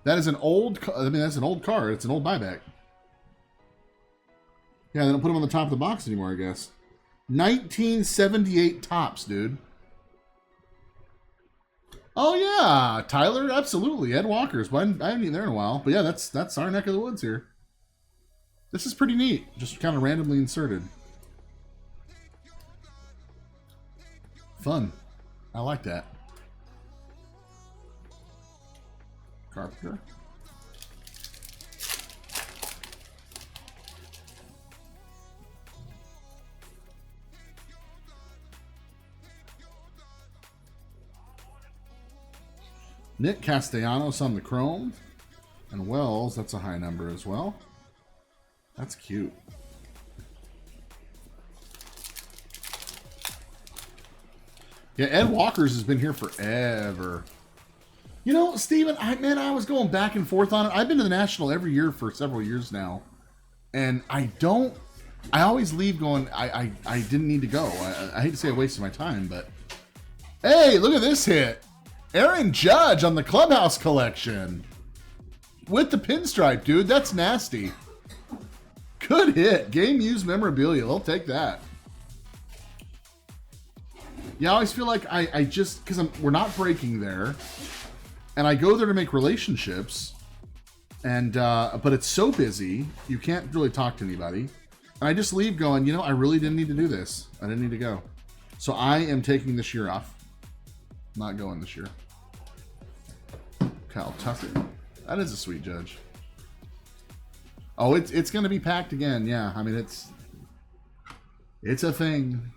That is an old, that's an old card. It's an old buyback. Yeah, they don't put them on the top of the box anymore, I guess. 1978 tops, dude. Oh yeah, Tyler, absolutely. Ed Walker's, but I haven't been there in a while. But yeah, that's our neck of the woods here. This is pretty neat. Just kind of randomly inserted. Fun. I like that. Carpenter. Nick Castellanos on the chrome. And Wells, that's a high number as well. That's cute. Yeah, Ed Walker's has been here forever. You know, Steven, I was going back and forth on it. I've been to the National every year for several years now. And I always leave going, I didn't need to go. I hate to say I wasted my time, but... Hey, look at this hit. Aaron Judge on the Clubhouse collection. With the pinstripe, dude. That's nasty. Good hit. Game used memorabilia. I'll take that. Yeah, I always feel like I just... Because we're not breaking there. And I go there to make relationships. And but it's so busy, you can't really talk to anybody. And I just leave going, you know, I really didn't need to do this. I didn't need to go. So I am taking this year off. Not going this year. Kyle Tucker. That is a sweet Judge. Oh, it's going to be packed again. Yeah, I mean, it's a thing.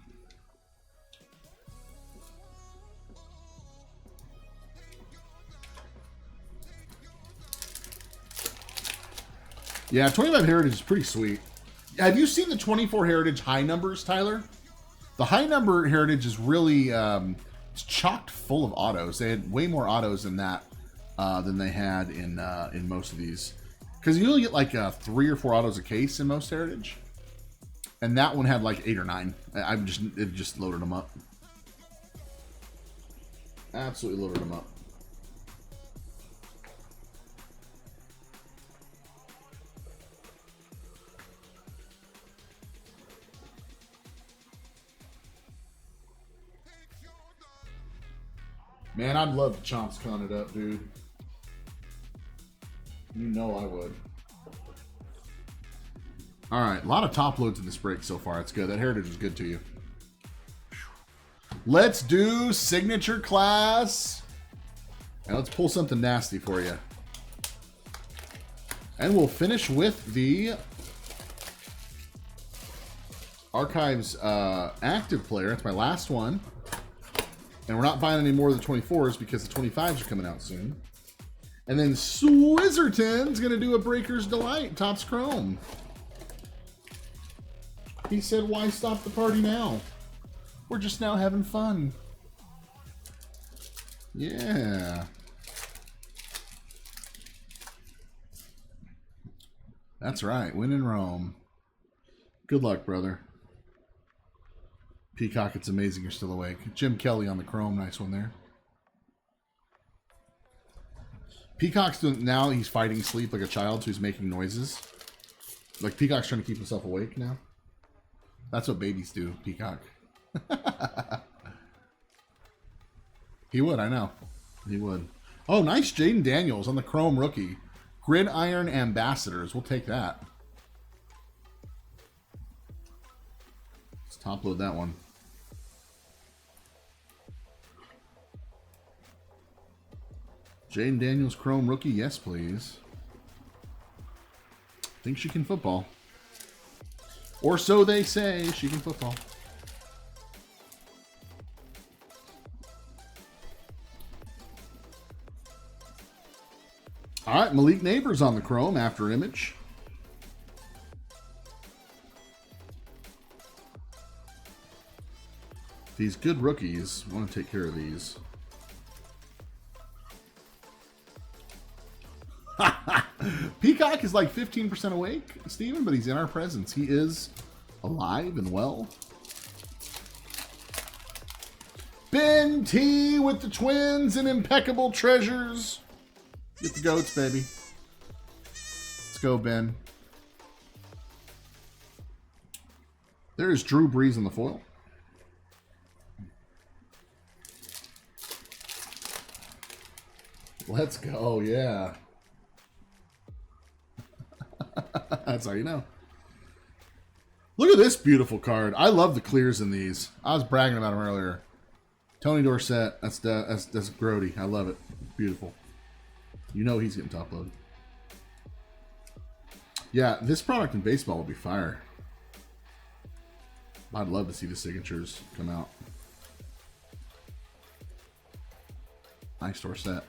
Yeah, 25 Heritage is pretty sweet. Have you seen the 24 Heritage high numbers, Tyler? The high number Heritage is really it's chocked full of autos. They had way more autos than that than they had in most of these. Because you only get like 3 or 4 autos a case in most Heritage, and that one had like 8 or 9. It just loaded them up. Absolutely loaded them up. Man, I'd love to Chomps con it up, dude. You know I would. All right, a lot of top loads in this break so far. It's good. That heritage is good to you. Let's do signature class. And let's pull something nasty for you. And we'll finish with the Archives active player. That's my last one. And we're not buying any more of the 24s because the 25s are coming out soon. And then Swizzerton's going to do a Breaker's Delight. Topps Chrome. He said, why stop the party now? We're just now having fun. Yeah. That's right. Win in Rome. Good luck, brother. Peacock, it's amazing you're still awake. Jim Kelly on the Chrome. Nice one there. Peacock's doing, now he's fighting sleep like a child, so he's making noises. Like Peacock's trying to keep himself awake now. That's what babies do, Peacock. He would, I know. He would. Oh, nice Jaden Daniels on the Chrome rookie. Gridiron Ambassadors. We'll take that. Let's top load that one. Jaden Daniels Chrome rookie. Yes, please. Think she can football. Or so they say. She can football. All right, Malik Neighbors on the Chrome after image. These good rookies, I want to take care of these. Peacock is like 15% awake, Steven, but he's in our presence. He is alive and well. Ben T with the Twins and impeccable treasures. Get the goats, baby. Let's go, Ben. There's Drew Brees in the foil. Let's go, yeah. That's how you know. Look at this beautiful card. I love the clears in these. I was bragging about them earlier. Tony Dorsett. That's grody. I love it. Beautiful. You know he's getting top loaded. Yeah, this product in baseball will be fire. I'd love to see the signatures come out. Nice Dorsett.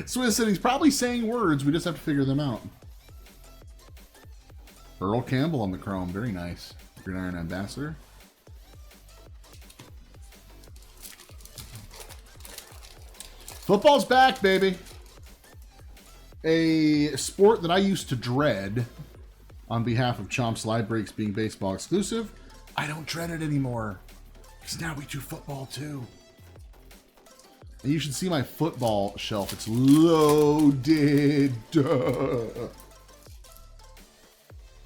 Swiss said he's probably saying words. We just have to figure them out. Earl Campbell on the Chrome. Very nice. Gridiron Ambassador. Football's back, baby. A sport that I used to dread on behalf of Chomps Live Breaks being baseball exclusive. I don't dread it anymore. Because now we do football too. And you should see my football shelf. It's loaded.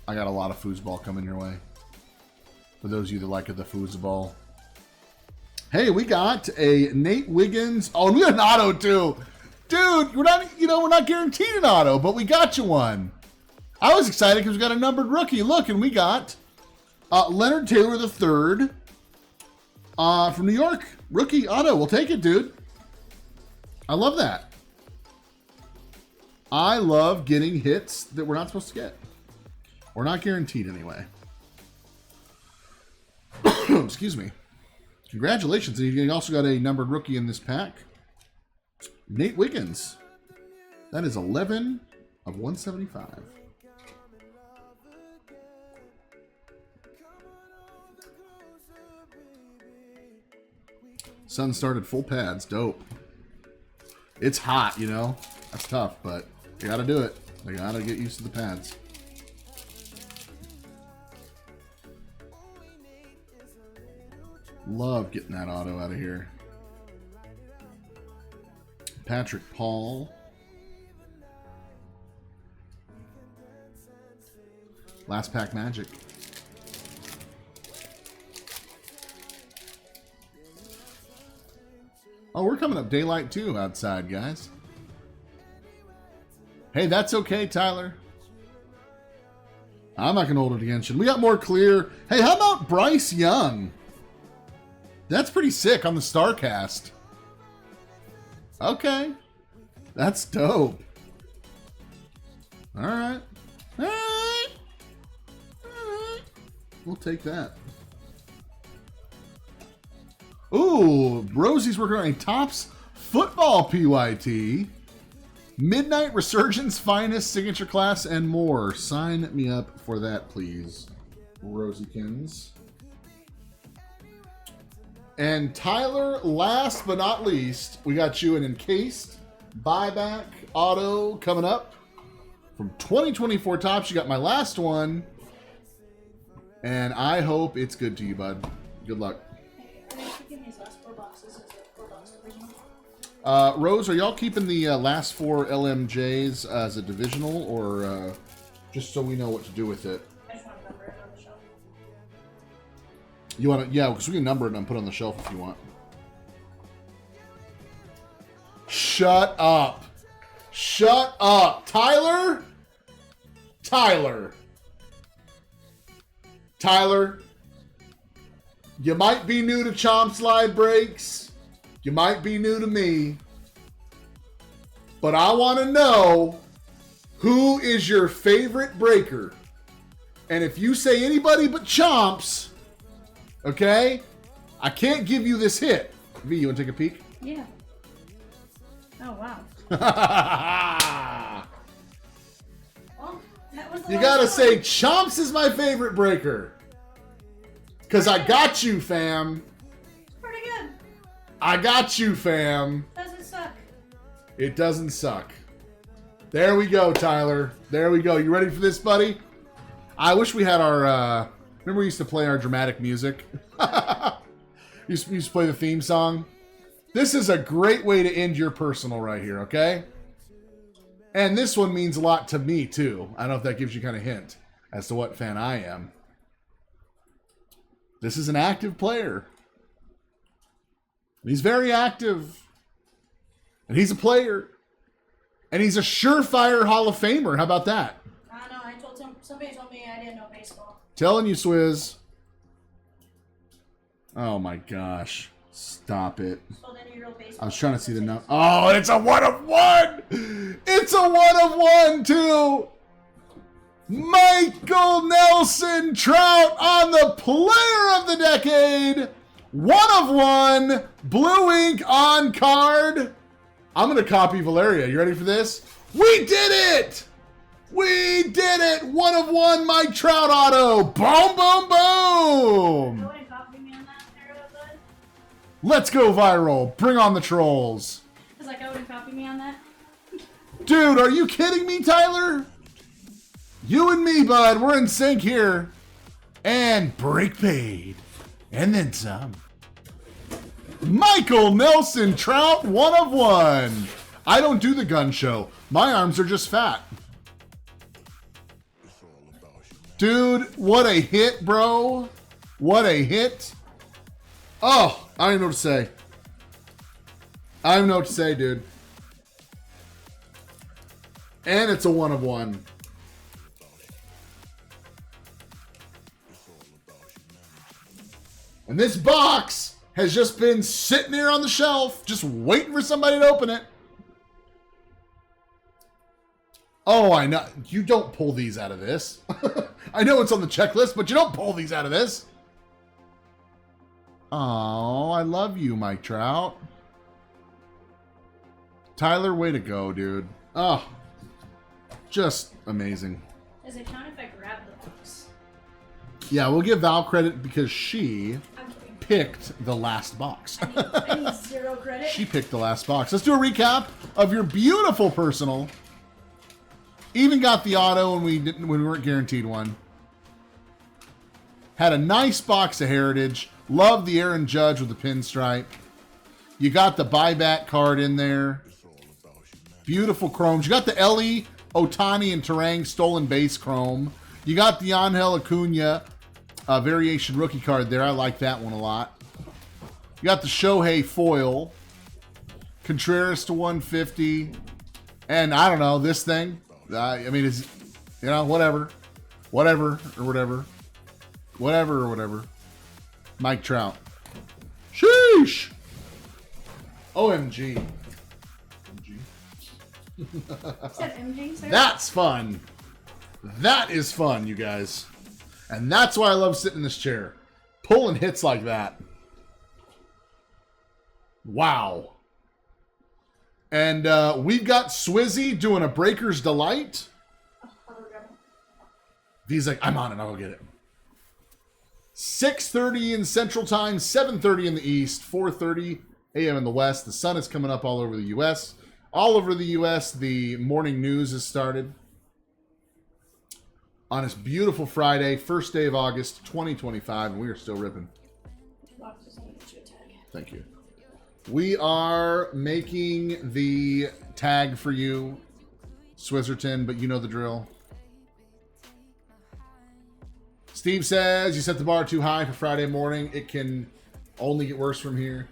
I got a lot of foosball coming your way. For those of you that like the foosball. Hey, we got a Nate Wiggins. Oh, we got an auto too. Dude, we're not guaranteed an auto, but we got you one. I was excited because we got a numbered rookie. Look, and we got Leonard Taylor III from New York. Rookie auto. We'll take it, dude. I love that. I love getting hits that we're not supposed to get. Or not guaranteed anyway. Excuse me. Congratulations. And you also got a numbered rookie in this pack. Nate Wiggins. That is 11 of 175. Sun started full pads. Dope. It's hot, you know. That's tough, but you gotta do it. They gotta get used to the pads. Love getting that auto out of here. Patrick Paul. Last pack magic. Oh, we're coming up daylight too outside, guys. Hey, that's okay, Tyler. I'm not going to hold it against you. We got more clear. Hey, how about Bryce Young? That's pretty sick on the StarCast. Okay. That's dope. All right. All right. All right. We'll take that. Ooh, Rosie's working on a Topps football PYT. Midnight Resurgence, Finest, Signature Class, and more. Sign me up for that, please, Rosiekins. And Tyler, last but not least, we got you an encased buyback auto coming up from 2024 Topps. You got my last one, and I hope it's good to you, bud. Good luck. Are you keeping these last 4 boxes as a 4-box divisional? Rose, are y'all keeping the last 4 LMJs as a divisional, or just so we know what to do with it? I just want to number it on the shelf. You want to? Yeah, because we can number it and put it on the shelf if you want. Shut up. Shut up. Tyler? Tyler. Tyler. You might be new to Chomps Live Breaks. You might be new to me. But I want to know, who is your favorite breaker? And if you say anybody but Chomps, okay, I can't give you this hit. V, you want to take a peek? Yeah. Oh, wow. Well, that was the You last gotta one. say, Chomps is my favorite breaker. Because I got you, fam. Pretty good. I got you, fam. Doesn't suck. It doesn't suck. There we go, Tyler. There we go. You ready for this, buddy? I wish we had our, remember we used to play our dramatic music? We used to play the theme song. This is a great way to end your personal right here, okay? And this one means a lot to me, too. I don't know if that gives you kind of hint as to what fan I am. This is an active player. He's very active. And he's a player. And he's a surefire Hall of Famer. How about that? I don't know. Somebody told me I didn't know baseball. Telling you, Swizz. Oh my gosh. Stop it. So then you're real baseball. I was trying to see the number. Oh, it's a 1 of 1! It's a 1 of 1, too! Michael Nelson Trout on the Player of the Decade! 1 of 1! Blue ink on card. I'm going to copy Valeria. You ready for this? We did it! We did it! 1 of 1 Mike Trout auto! Boom, boom, boom! Go ahead and copy me on that, bud. Let's go viral. Bring on the trolls. Is like, go ahead and copy me on that. Dude, are you kidding me, Tyler? You and me, bud, we're in sync here. And break paid. And then some. Michael Nelson Trout, 1 of 1. I don't do the gun show. My arms are just fat. Dude, what a hit, bro. What a hit. Oh, I don't even know what to say. I don't even know what to say, dude. And it's a 1 of 1. And this box has just been sitting here on the shelf, just waiting for somebody to open it. Oh, I know. You don't pull these out of this. I know it's on the checklist, but you don't pull these out of this. Oh, I love you, Mike Trout. Tyler, way to go, dude. Oh, just amazing. Does it count if I grab the box? Yeah, we'll give Val credit because she I'm kidding. picked the last box. I need 0 credit. She picked the last box. Let's do a recap of your beautiful personal. Even got the auto when we weren't guaranteed one. Had a nice box of Heritage. Love the Aaron Judge with the pinstripe. You got the buyback card in there. Beautiful chromes. You got the Ellie, Otani, and Terang stolen base chrome. You got the Angel Acuna variation rookie card there. I like that one a lot. You got the Shohei foil. Contreras to 150. And I don't know, this thing. I mean, it's, you know, whatever. Whatever. Mike Trout. Sheesh. OMG. Said MG, sir? That's fun. That is fun, you guys. And that's why I love sitting in this chair. Pulling hits like that. Wow. And we've got Swizzy doing a Breaker's Delight. He's like, I'm on it. I'll go get it. 6:30 in Central Time, 7:30 in the East, 4:30 a.m. in the West. The sun is coming up all over the U.S. All over the U.S., the morning news has started. On this beautiful Friday, first day of August, 2025, and we are still ripping. Thank you. We are making the tag for you, Swizzerton, but you know the drill. Steve says, you set the bar too high for Friday morning. It can only get worse from here.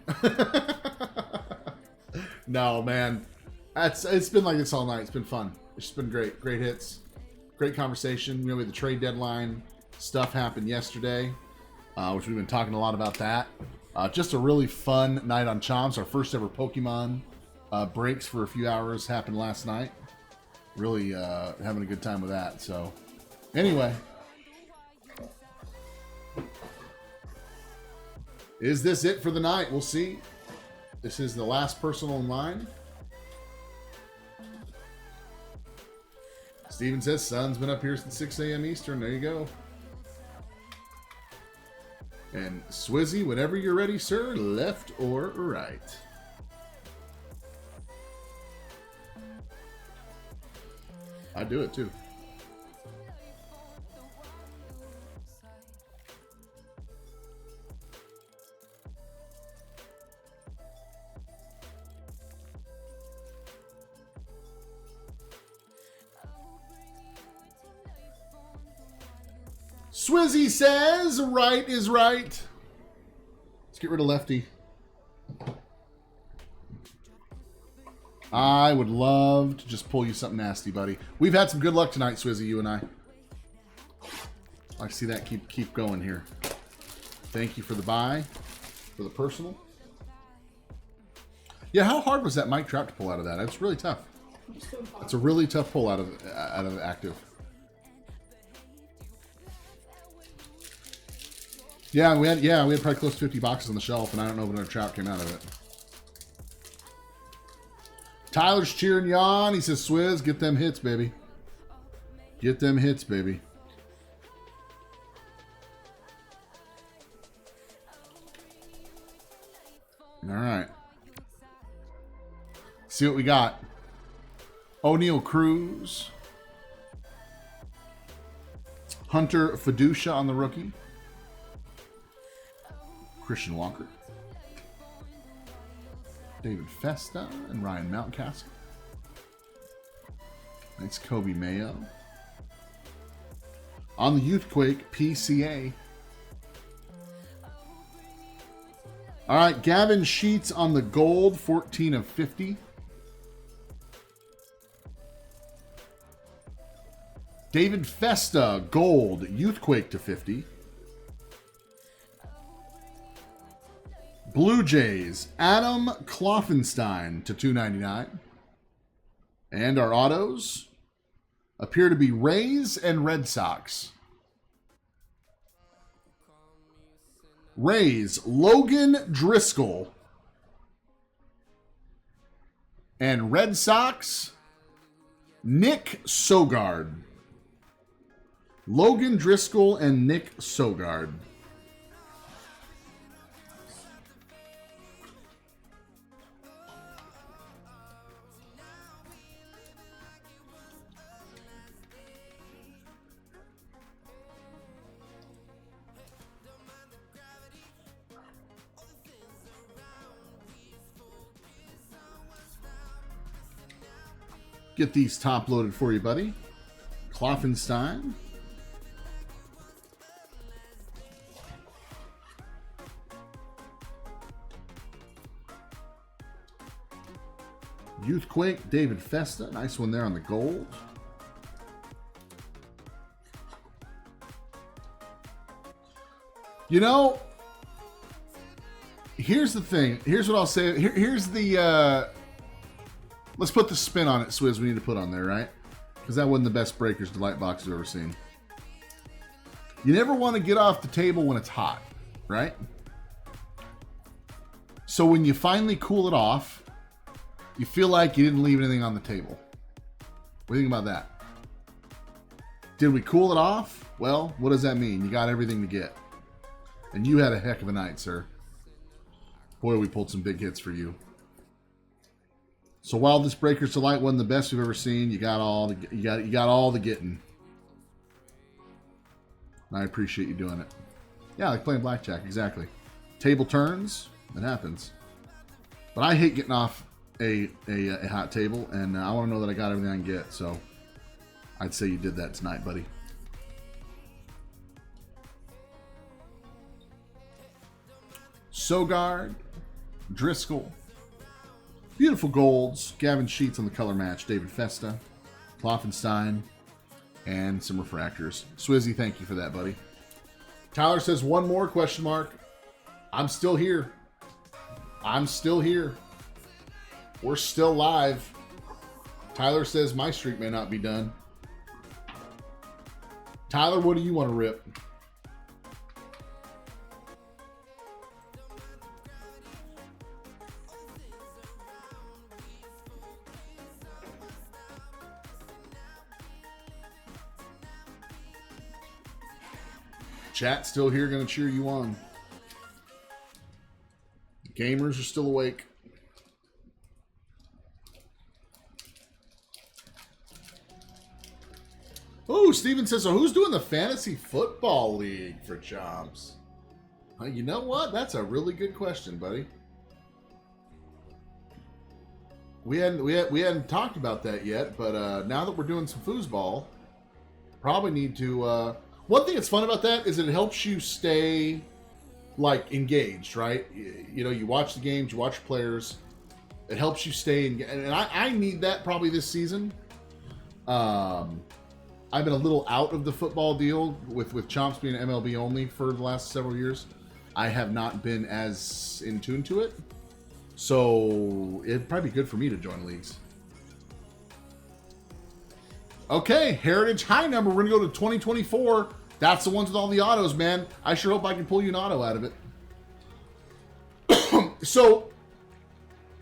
No, man. It's been like this all night. It's been fun. It's been great. Great hits. Great conversation. You know, we had the trade deadline stuff happened yesterday, which we've been talking a lot about that. Just a really fun night on Chomps. Our first ever Pokemon breaks for a few hours happened last night. Really having a good time with that. So, anyway. Is this it for the night? We'll see. This is the last personal in line. Steven says, sun's been up here since 6 a.m. Eastern. There you go. And Swizzy, whenever you're ready, sir, left or right. I do it too. Swizzy says, right is right. Let's get rid of Lefty. I would love to just pull you something nasty, buddy. We've had some good luck tonight, Swizzy, you and I. I see that keep going here. Thank you for the buy, for the personal. Yeah, how hard was that Mike Trout to pull out of that? It's really tough. It's a really tough pull out of active. Yeah, we had probably close to 50 boxes on the shelf, and I don't know if another Trout came out of it. Tyler's cheering you on. He says, Swizz, get them hits, baby. Get them hits, baby. All right. See what we got. O'Neal Cruz. Hunter Fiducia on the rookie. Christian Walker. David Festa and Ryan Mountcastle. Nice Kobe Mayo. On the Youthquake, PCA. All right, Gavin Sheets on the gold, 14 of 50. David Festa, gold, Youthquake to 50. Blue Jays, Adam Kloffenstein to 299. And our autos appear to be Rays and Red Sox. Rays, Logan Driscoll. And Red Sox, Nick Sogard. Logan Driscoll and Nick Sogard. Get these top loaded for you, buddy. Kloffenstein. Youthquake, David Festa. Nice one there on the gold. You know, here's the thing. Here's what I'll say. Here's the... let's put the spin on it, Swizz, we need to put on there, right? Because that wasn't the best Breakers Delight box I've ever seen. You never want to get off the table when it's hot, right? So when you finally cool it off, you feel like you didn't leave anything on the table. What do you think about that? Did we cool it off? Well, what does that mean? You got everything to get. And you had a heck of a night, sir. Boy, we pulled some big hits for you. So while this Breakers Delight wasn't the best we've ever seen, you got all the getting. And I appreciate you doing it. Yeah, like playing blackjack, exactly. Table turns, it happens. But I hate getting off a hot table, and I want to know that I got everything I can get. So I'd say you did that tonight, buddy. Sogard, Driscoll, beautiful golds, Gavin Sheets on the color match, David Festa, Kloffenstein, and some refractors. Swizzy, thank you for that, buddy. Tyler says one more question mark. I'm still here. I'm still here. We're still live. Tyler says my streak may not be done. Tyler, what do you want to rip? Chat still here, gonna cheer you on. Gamers are still awake. Oh, Steven says, so who's doing the fantasy football league for Chomps? You know what? That's a really good question, buddy. We hadn't talked about that yet, but now that we're doing some foosball, probably need to. One thing that's fun about that is it helps you stay like engaged, right? You know, you watch the games, you watch players. It helps you stay engaged, and I need that probably this season. I've been a little out of the football deal with Chomps being MLB only for the last several years. I have not been as in tune to it, so it'd probably be good for me to join leagues. Okay, Heritage High Number. We're going to go to 2024. That's the ones with all the autos, man. I sure hope I can pull you an auto out of it. So,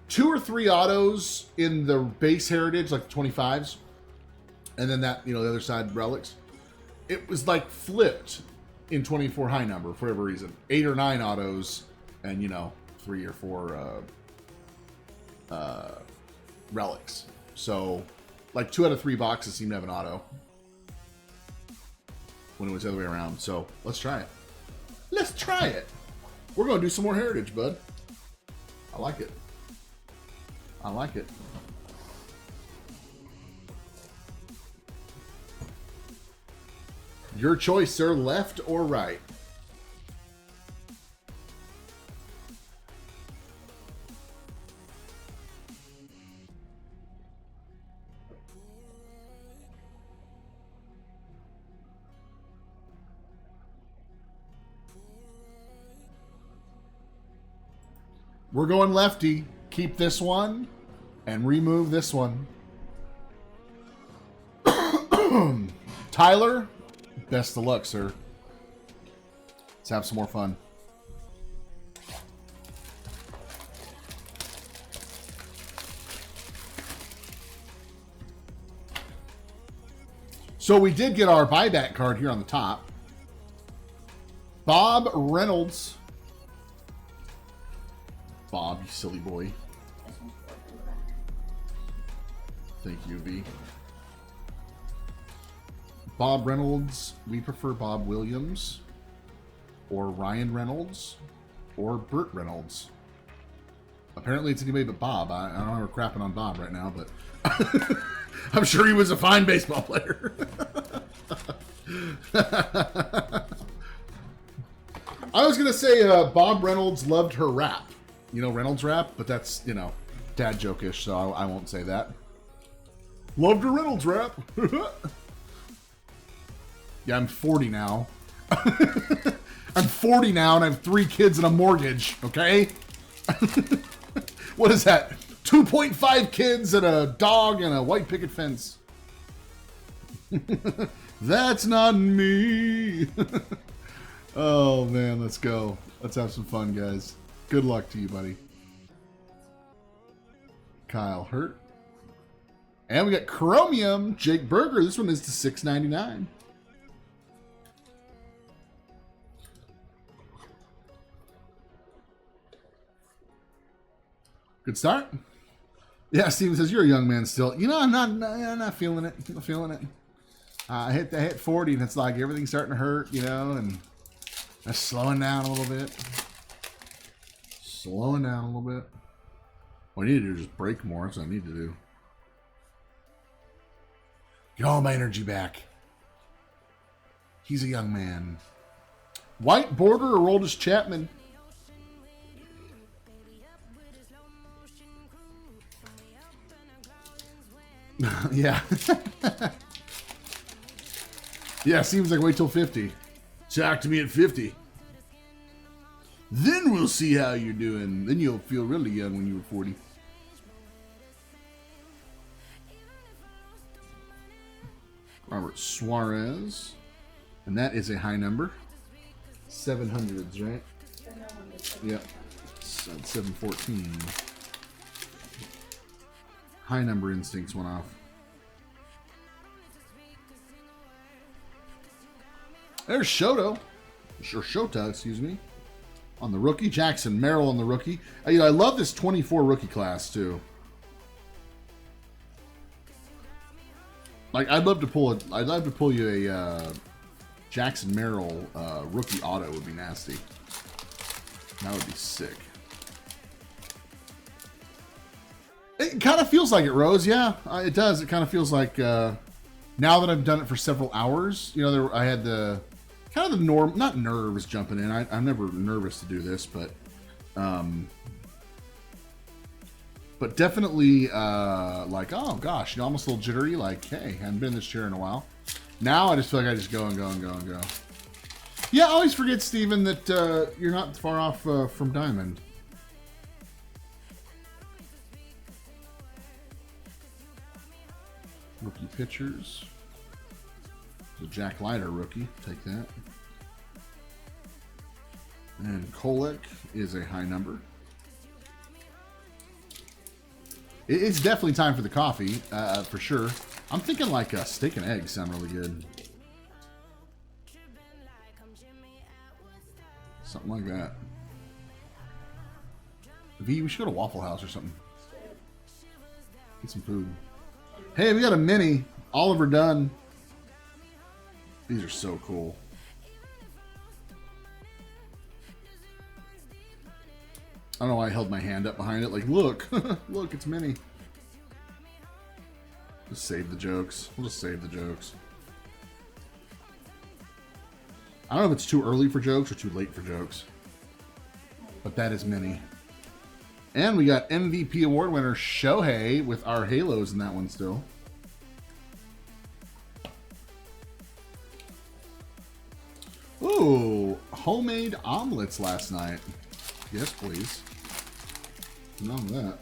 2 or 3 autos in the base Heritage, like the 25s. And then that, you know, the other side, relics. It was like flipped in 24 High Number for whatever reason. 8 or 9 autos and, you know, 3 or 4 relics. So... like 2 out of 3 boxes seem to have an auto when it was the other way around. So let's try it. Let's try it. We're going to do some more Heritage, bud. I like it. I like it. Your choice, sir. Left or right? We're going lefty. Keep this one and remove this one. Tyler, best of luck, sir. Let's have some more fun. So we did get our buyback card here on the top. Bob Reynolds. Bob, you silly boy. Thank you, V. Bob Reynolds. We prefer Bob Williams. Or Ryan Reynolds. Or Burt Reynolds. Apparently it's anybody but Bob. I don't know, we're crapping on Bob right now, but... I'm sure he was a fine baseball player. I was going to say Bob Reynolds loved her rap. You know, Reynolds rap, but that's, you know, dad joke-ish, so I won't say that. Loved a Reynolds rap. Yeah, I'm 40 now. I'm 40 now and I have 3 kids and a mortgage, okay? What is that? 2.5 kids and a dog and a white picket fence. That's not me. Oh, man, let's go. Let's have some fun, guys. Good luck to you, buddy. Kyle Hurt. And we got Chromium, Jake Berger. This one is to $6.99. Good start. Yeah, Steven says, you're a young man still. You know, I'm not feeling it. I'm not feeling it. I hit 40 and it's like everything's starting to hurt, you know, and I'm slowing down a little bit. Slowing down a little bit. What I need to do is just break more. That's what I need to do. Get all my energy back. He's a young man. White border or Aroldis Chapman? Yeah. Yeah, seems like wait till 50. Talk to me at 50. Then we'll see how you're doing. Then you'll feel really young when you were 40. Robert Suarez. And that is a high number. 700s, right? Yep. 714. High number instincts went off. There's Shoto. Or Shota, excuse me. On the rookie. Jackson Merrill on the rookie. I love this 24 rookie class, too. Like, I'd love to pull you a Jackson Merrill rookie auto would be nasty. That would be sick. It kind of feels like it, Rose. Yeah, it does. It kind of feels like now that I've done it for several hours, you know, I had the kind of the norm, not nerves jumping in. I'm never nervous to do this, but definitely like, oh gosh, you know, almost a little jittery. Like, hey, I haven't been in this chair in a while. Now I just feel like I just go and go and go and go. Yeah, I always forget, Steven, that you're not far off from Diamond. Rookie pitchers. The Jack Leiter rookie. Take that. And Kolek is a high number. It's definitely time for the coffee, for sure. I'm thinking like steak and eggs sound really good. Something like that. V, we should go to Waffle House or something. Get some food. Hey, we got a mini. Oliver Dunn. These are so cool. I don't know why I held my hand up behind it. Like, look. Look, it's mini. Just save the jokes. We'll just save the jokes. I don't know if it's too early for jokes or too late for jokes. But that is mini. And we got MVP award winner Shohei with our halos in that one still. Ooh, homemade omelets last night. Yes, please. None of that.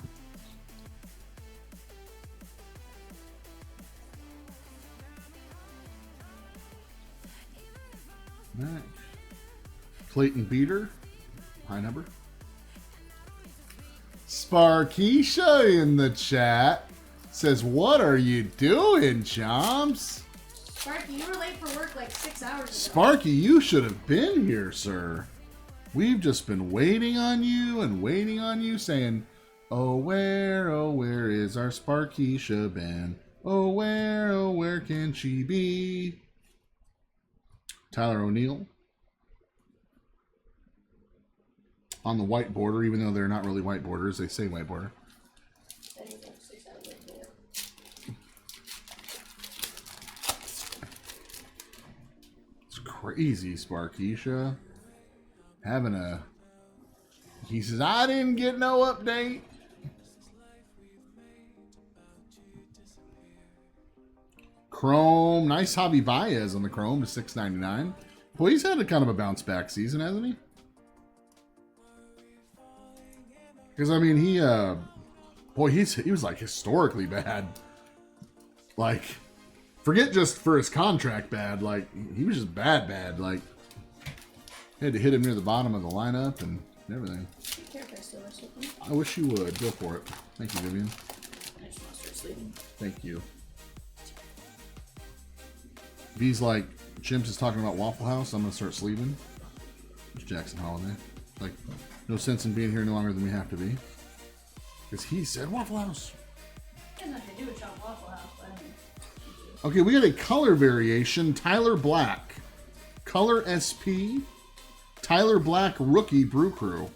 Mac. Clayton Beater, high number. Sparkeisha in the chat says, "What are you doing, Chomps?" Sparky, you were late for work like 6 hours ago. Sparky, you should have been here, sir. We've just been waiting on you, saying, oh, where is our Sparkeisha been? Oh, where can she be? Tyler O'Neill. On the white border, even though they're not really white borders, they say white border. It's crazy, Sparkeisha. He says, I didn't get no update. Chrome. Nice Javi Baez on the Chrome to $6.99. Boy, he's had a kind of a bounce back season, hasn't he? Because, I mean, he was like historically bad. Like, forget just for his contract bad. Like, he was just bad. Like, had to hit him near the bottom of the lineup and everything. I wish you would. Go for it. Thank you, Vivian. I just want to start sleeping. Thank you. V's like, Chimps is talking about Waffle House. I'm going to start sleeping. It's Jackson Holiday. Like, no sense in being here any longer than we have to be. Because he said Waffle House. It has nothing to do with Waffle House, but I mean. Okay, we got a color variation. Tyler Black. Color SP. Tyler Black Rookie Brew Crew.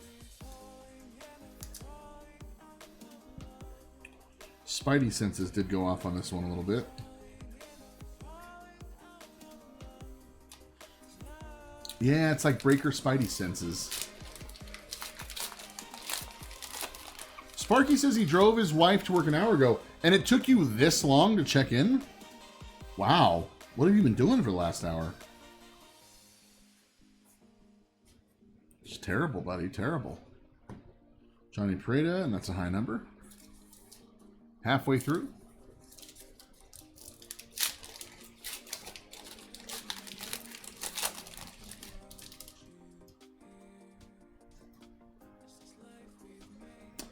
Spidey senses did go off on this one a little bit. Yeah, it's like Breaker Spidey senses. Sparky says he drove his wife to work an hour ago, and it took you this long to check in? Wow. What have you been doing for the last hour? It's terrible, buddy. Terrible. Johnny Prada, and that's a high number. Halfway through.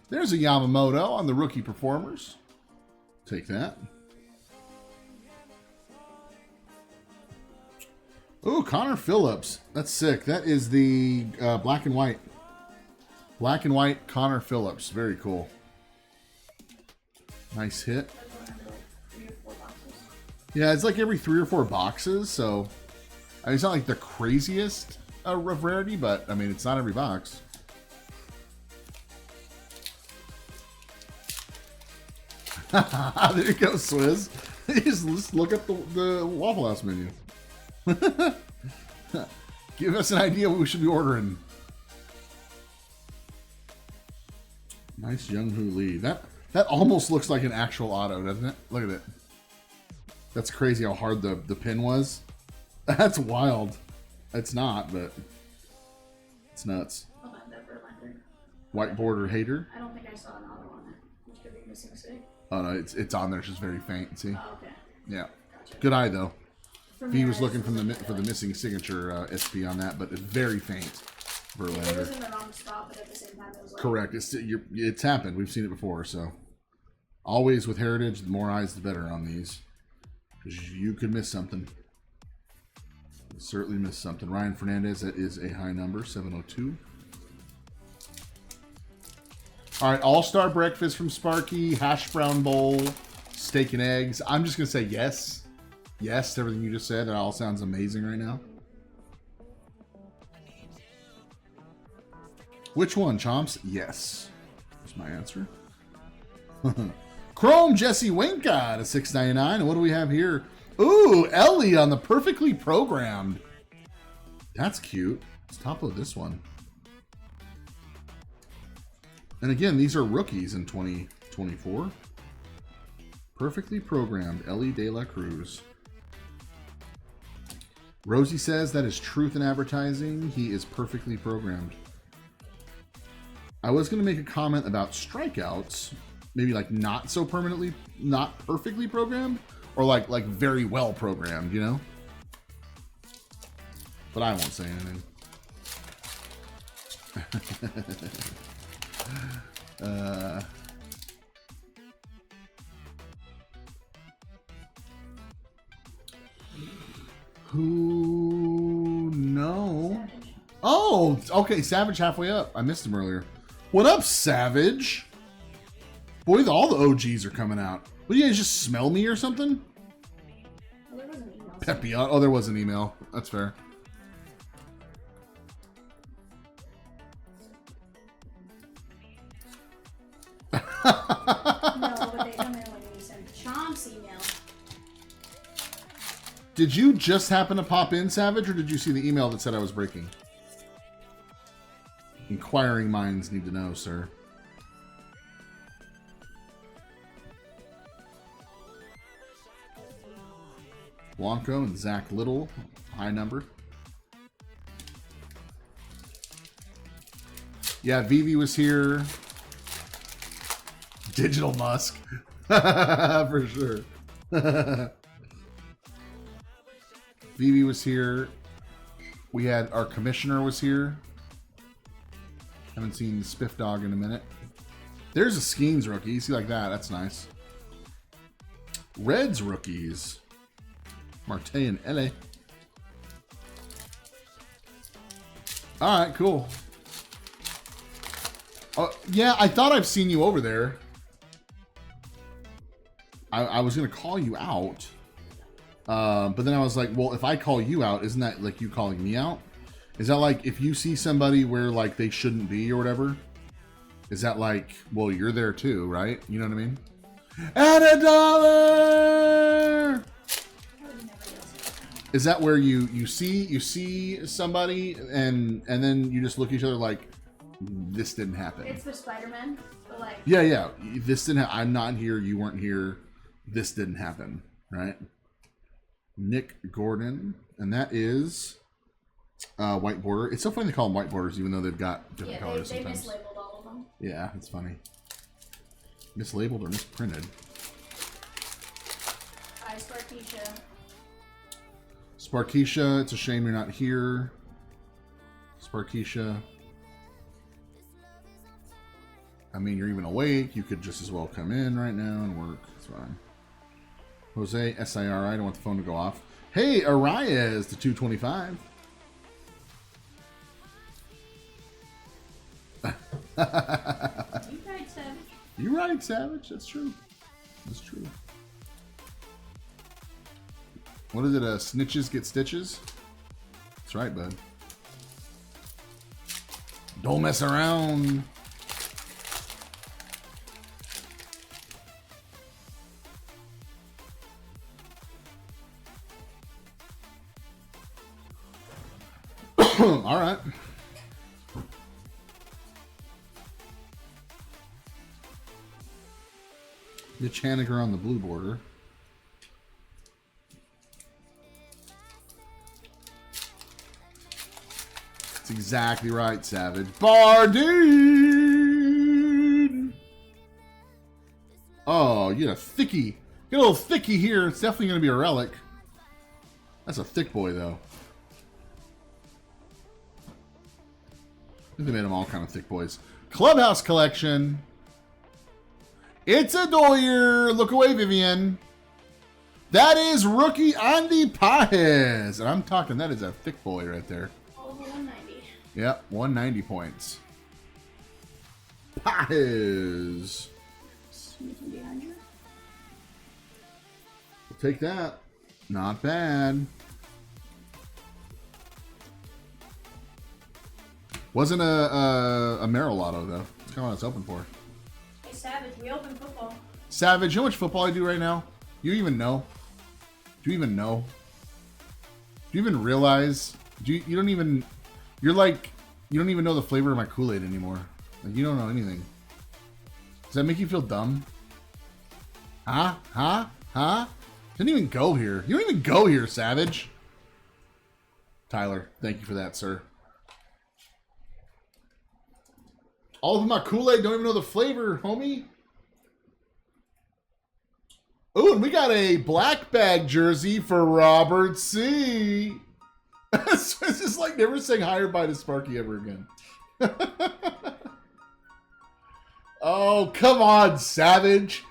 There's a Yamamoto on the rookie performers. Take that. Ooh, Connor Phillips. That's sick. That is the black and white. Black and white Connor Phillips. Very cool. Nice hit. Yeah, it's like every 3 or 4 boxes. So, I mean, it's not like the craziest of rarity, but I mean, it's not every box. There you go, Swizz. Just look up the Waffle House menu. Give us an idea what we should be ordering. Nice Young-Hoo Lee. That almost looks like an actual auto, doesn't it? Look at it. That's crazy how hard the pin was. That's wild. It's not, but it's nuts. White border hater. I don't think I saw another one. Which could be missing a sig. Oh no, it's on there. It's just very faint. See? Oh, okay. Yeah. Gotcha. Good eye though. He was looking for the for missing signature SP on that, but it's very faint. It was in the wrong spot, but at the same time it was like... Correct. It's happened. We've seen it before. So always with Heritage, the more eyes, the better on these, because you could miss something. Certainly miss something. Ryan Fernandez. That is a high number. 702. All right, All-Star Breakfast from Sparky, Hash Brown Bowl, Steak and Eggs. I'm just going to say yes. Yes to everything you just said. It all sounds amazing right now. Which one, Chomps? Yes. That's my answer. Chrome Jesse Winka to $6.99. And what do we have here? Ooh, Ellie on the Perfectly Programmed. That's cute. Let's top load this one. And again, these are rookies in 2024. Perfectly Programmed, Ellie De La Cruz. Rosie says that is truth in advertising. He is perfectly programmed. I was going to make a comment about strikeouts. Maybe like not so permanently, not perfectly programmed. Or like very well programmed, you know? But I won't say anything. Who? No. Oh, okay. Savage halfway up. I missed him earlier. What up, Savage? Boy, all the OGs are coming out. What, do you guys just smell me or something? Well, there was an email. Peppy. Oh, there was an email. That's fair. No, but they come in when you send Chomps email. Did you just happen to pop in, Savage, or did you see the email that said I was breaking? Inquiring minds need to know, sir. Blanco and Zach Little, high number. Yeah, Vivi was here. Digital Musk. For sure. Vivi was here. We had our commissioner was here. Haven't seen Spiff Dog in a minute. There's a Skeens rookie. See like that. That's nice. Reds rookies. Marte and LA. Alright, cool. Yeah, I thought I've seen you over there. I was going to call you out. But then I was like, well, if I call you out, isn't that like you calling me out? Is that like if you see somebody where like they shouldn't be or whatever? Is that like, well, you're there too, right? You know what I mean? At $1! Is that where you see somebody and then you just look at each other like, this didn't happen? It's the Spider-Man, but like... Yeah. This didn't I'm not here, you weren't here. This didn't happen, right? Nick Gordon. And that is white border. It's so funny they call them white borders even though they've got different colors they sometimes. mislabeled all of them. Yeah, it's funny. Mislabeled or misprinted. Hi, Sparkeisha. Sparkeisha, it's a shame you're not here. Sparkeisha. I mean, you're even awake. You could just as well come in right now and work. It's fine. Jose, SIR, I don't want the phone to go off. Hey, Arias, the 225. You right, Savage. You're right, Savage. That's true. That's true. What is it? Snitches get stitches? That's right, bud. Don't mess around. All right. Mitch Haniger on the blue border. That's exactly right, Savage. Bardeen! Oh, you got a thickie. Get a little thickie here. It's definitely going to be a relic. That's a thick boy, though. I think they made them all kind of thick boys. Clubhouse collection. It's a Doyer. Look away, Vivian. That is rookie Andy Paez. And I'm talking, that is a thick boy right there. Over 190. Yep, 190 points. Paez. Sneaking behind you. We'll take that. Not bad. Wasn't a Merrill Lotto, though. That's kind of what it's open for. Hey, Savage, we open football. Savage, you know how much football I do right now? You even know? Do you even know? Do you even realize? You don't even... You're like... You don't even know the flavor of my Kool-Aid anymore. Like, you don't know anything. Does that make you feel dumb? Huh? Huh? Huh? Didn't even go here. You don't even go here, Savage. Tyler, thank you for that, sir. All of my Kool-Aid don't even know the flavor, homie. Ooh, and we got a black bag jersey for Robert C. It's just like never saying hi or bye to Sparky ever again. Oh, come on, Savage.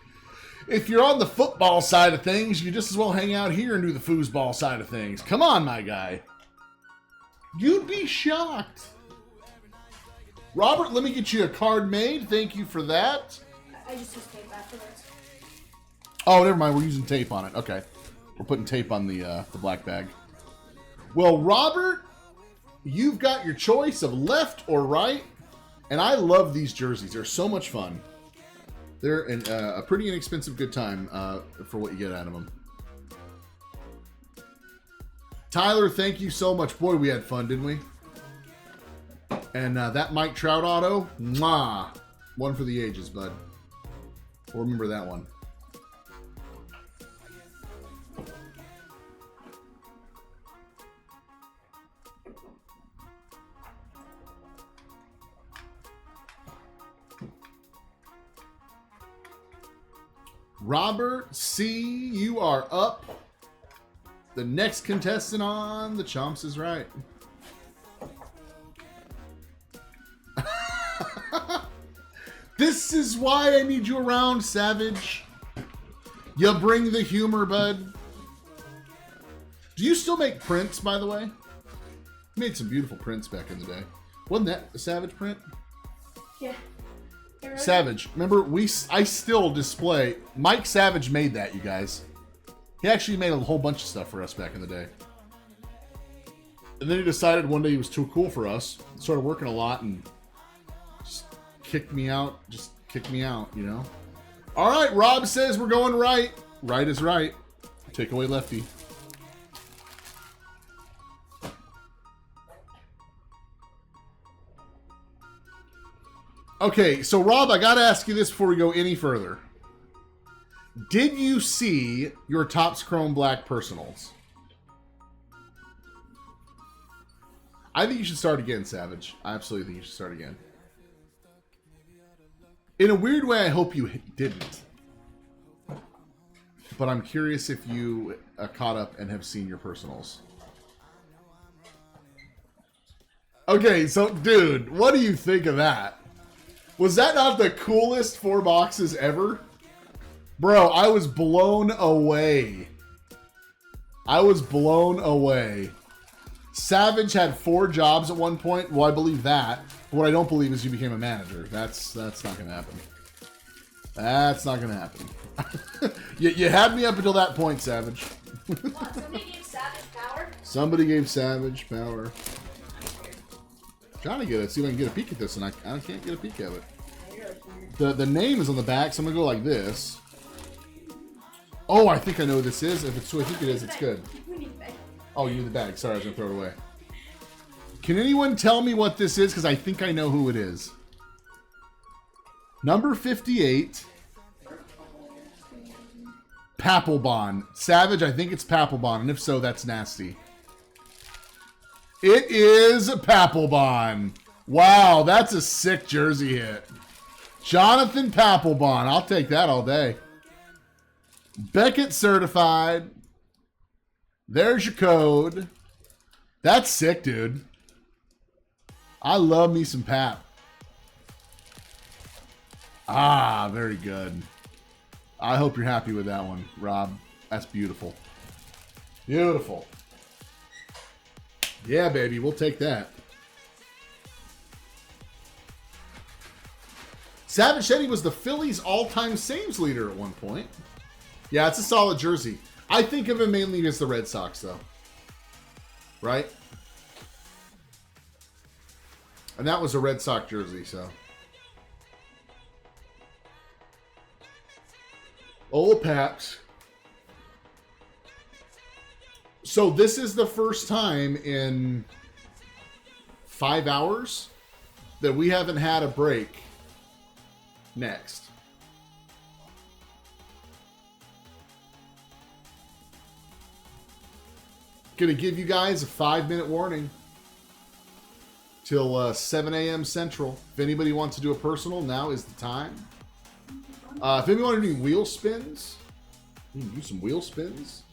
If you're on the football side of things, you just as well hang out here and do the foosball side of things. Come on, my guy. You'd be shocked. Robert, let me get you a card made. Thank you for that. I just use tape afterwards. Oh, never mind. We're using tape on it. Okay. We're putting tape on the black bag. Well, Robert, you've got your choice of left or right. And I love these jerseys. They're so much fun. They're a pretty inexpensive good time for what you get out of them. Tyler, thank you so much. Boy, we had fun, didn't we? And that Mike Trout auto, mwah. One for the ages, bud. We'll remember that one. Robert C., you are up. The next contestant on the Chomps is right. This is why I need you around, Savage. You bring the humor, bud. Do you still make prints, by the way? You made some beautiful prints back in the day. Wasn't that a Savage print? Yeah. Savage. Remember, I still display. Mike Savage made that, you guys. He actually made a whole bunch of stuff for us back in the day. And then he decided one day he was too cool for us. Started working a lot and just kicked me out. Just kicked me out, you know? All right, Rob says we're going right. Right is right. Take away lefty. Okay, so Rob, I got to ask you this before we go any further. Did you see your Topps Chrome Black Personals? I think you should start again, Savage. I absolutely think you should start again. In a weird way, I hope you didn't. But I'm curious if you caught up and have seen your personals. Okay, so, dude, what do you think of that? Was that not the coolest 4 boxes ever? Bro, I was blown away. I was blown away. Savage had 4 jobs at one point. Well, I believe that. But what I don't believe is you became a manager. That's not going to happen. That's not going to happen. you had me up until that point, Savage. What? Somebody gave Savage power? Somebody gave Savage power. Trying to get it. See if I can get a peek at this, and I can't get a peek of it. The name is on the back, so I'm going to go like this. Oh, I think I know what this is. If it's who I think it is, it's good. Oh, you need the bag. Sorry, I was going to throw it away. Can anyone tell me what this is? Because I think I know who it is. Number 58. Papelbon. Savage, I think it's Papelbon, and if so, that's nasty. It is Papelbon. Wow, that's a sick jersey hit. Jonathan Papelbon. I'll take that all day. Beckett certified. There's your code. That's sick, dude. I love me some Pap. Ah, very good. I hope you're happy with that one, Rob. That's beautiful. Beautiful. Yeah, baby, we'll take that. Savage said he was the Phillies' all-time saves leader at one point. Yeah, it's a solid jersey. I think of him mainly as the Red Sox, though. Right? And that was a Red Sox jersey, so. Old Paps. So this is the first time in 5 hours that we haven't had a break next. Gonna give you guys a 5-minute warning till 7 a.m. Central. If anybody wants to do a personal, now is the time. If anybody want to do wheel spins, we can do some wheel spins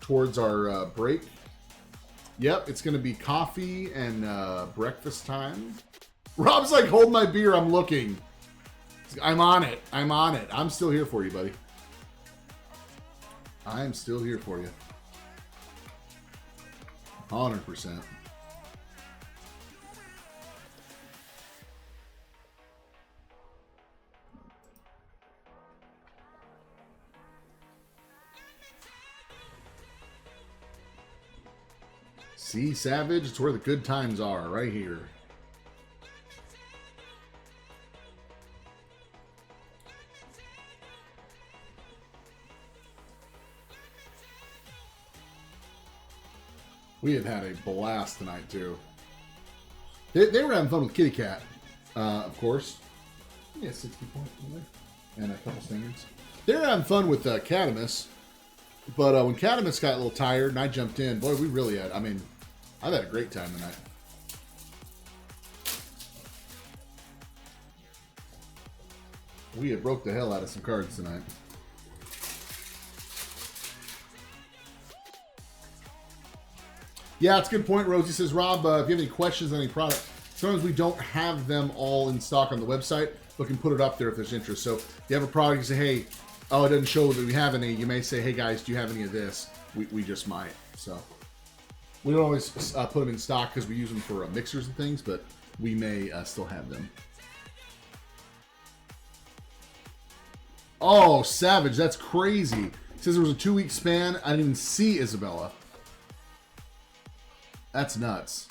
towards our break. Yep, it's going to be coffee and breakfast time. Rob's like, hold my beer, I'm looking. I'm on it. I'm on it. I'm still here for you, buddy. I'm still here for you. 100%. See, Savage, it's where the good times are, right here. We have had a blast tonight, too. They were having fun with Kitty Cat, of course. Yeah, 60 points in there. And a couple standards. They were having fun with Catamus. But when Catamus got a little tired and I jumped in, boy, we really had, I mean, I've had a great time tonight. We have broke the hell out of some cards tonight. Yeah, it's a good point, Rosie says, Rob, if you have any questions on any product, sometimes we don't have them all in stock on the website, but can put it up there if there's interest. So if you have a product, you say, hey, oh, it doesn't show that we have any, you may say, hey guys, do you have any of this? We just might. So we don't always put them in stock because we use them for mixers and things, but we may still have them. Oh, Savage, that's crazy. It says there was a 2-week span. I didn't even see Isabella. That's nuts.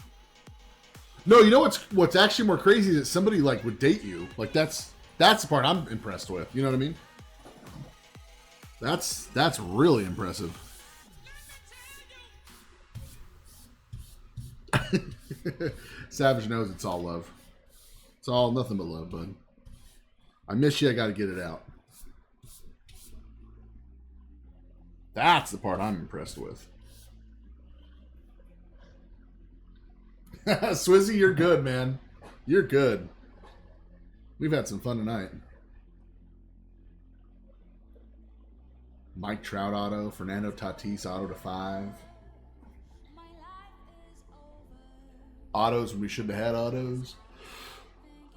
No, you know what's actually more crazy is that somebody like would date you. Like that's the part I'm impressed with. You know what I mean? That's really impressive. Savage knows it's all love. It's all nothing but love, bud. I miss you. I got to get it out. That's the part I'm impressed with. Swizzy, you're good, man. You're good. We've had some fun tonight. Mike Trout auto, Fernando Tatis auto to 5. Autos when we should have had autos.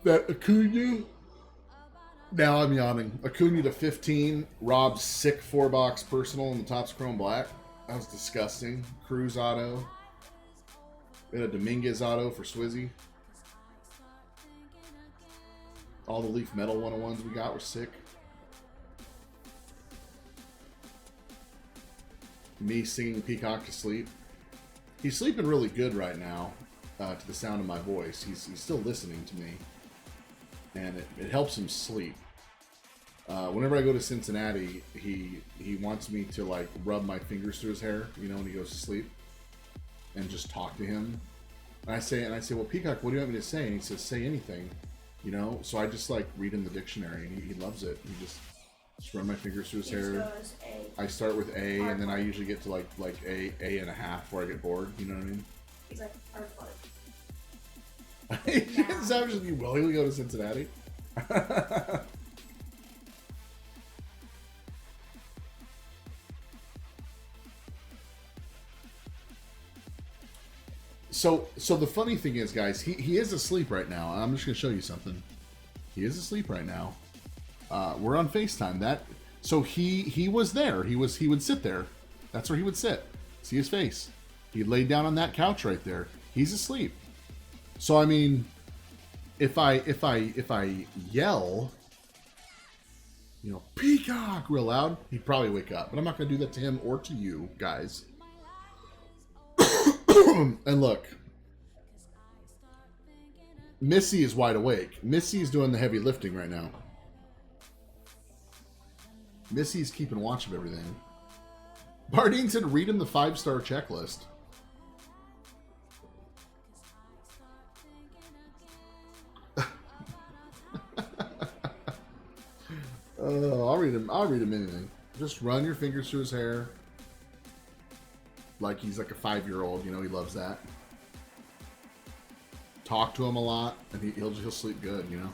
That Acuna. Now I'm yawning. Acuna to 15. Rob's sick 4-box personal in the Topps Chrome Black. That was disgusting. Cruz auto. We had a Dominguez auto for Swizzy. All the Leaf Metal 101s we got were sick. Me singing Peacock to sleep. He's sleeping really good right now to the sound of my voice. He's still listening to me. And it helps him sleep. Whenever I go to Cincinnati, he wants me to like rub my fingers through his hair, you know, when he goes to sleep, and just talk to him. And I say, well, Peacock, what do you want me to say? And he says, say anything, you know. So I just like read in the dictionary, and he loves it. He just run my fingers through his hair. I start with A, and then I usually get to like A and a half where I get bored. You know what I mean? He's like, Savage, would you willingly go to Cincinnati? So the funny thing is, guys, he is asleep right now. I'm just gonna show you something. He is asleep right now. We're on FaceTime. So he was there. He would sit there. That's where he would sit. See his face. He laid down on that couch right there. He's asleep. So I mean, if I yell, you know, Peacock real loud, he'd probably wake up. But I'm not gonna do that to him or to you guys. And look, Missy is wide awake. Missy is doing the heavy lifting right now. Missy's keeping watch of everything. Bardeen said, read him the 5-star checklist. I'll read him anything. Just run your fingers through his hair. Like he's like a 5-year-old, you know, he loves that. Talk to him a lot, and he'll sleep good, you know.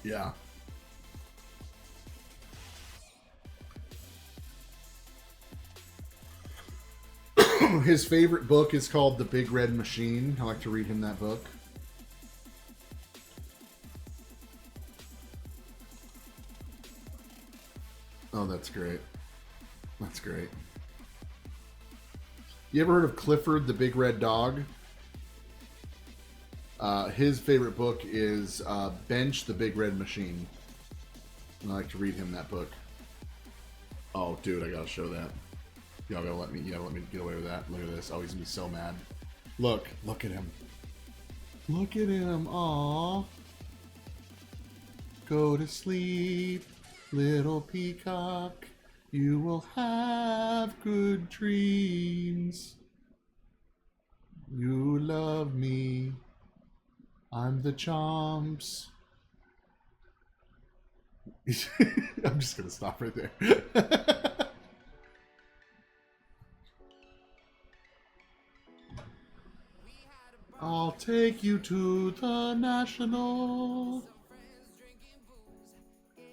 Yeah. His favorite book is called The Big Red Machine. I like to read him that book. Oh, that's great. That's great. You ever heard of Clifford the Big Red Dog? His favorite book is Bench the Big Red Machine. I like to read him that book. Oh, dude, I gotta show that. Y'all gotta let me get away with that. Look at this. Oh, he's gonna be so mad. Look at him. Look at him. Aww. Go to sleep, little peacock. You will have good dreams. You love me. I'm the Chomps. I'm just gonna stop right there. I'll take you to the National.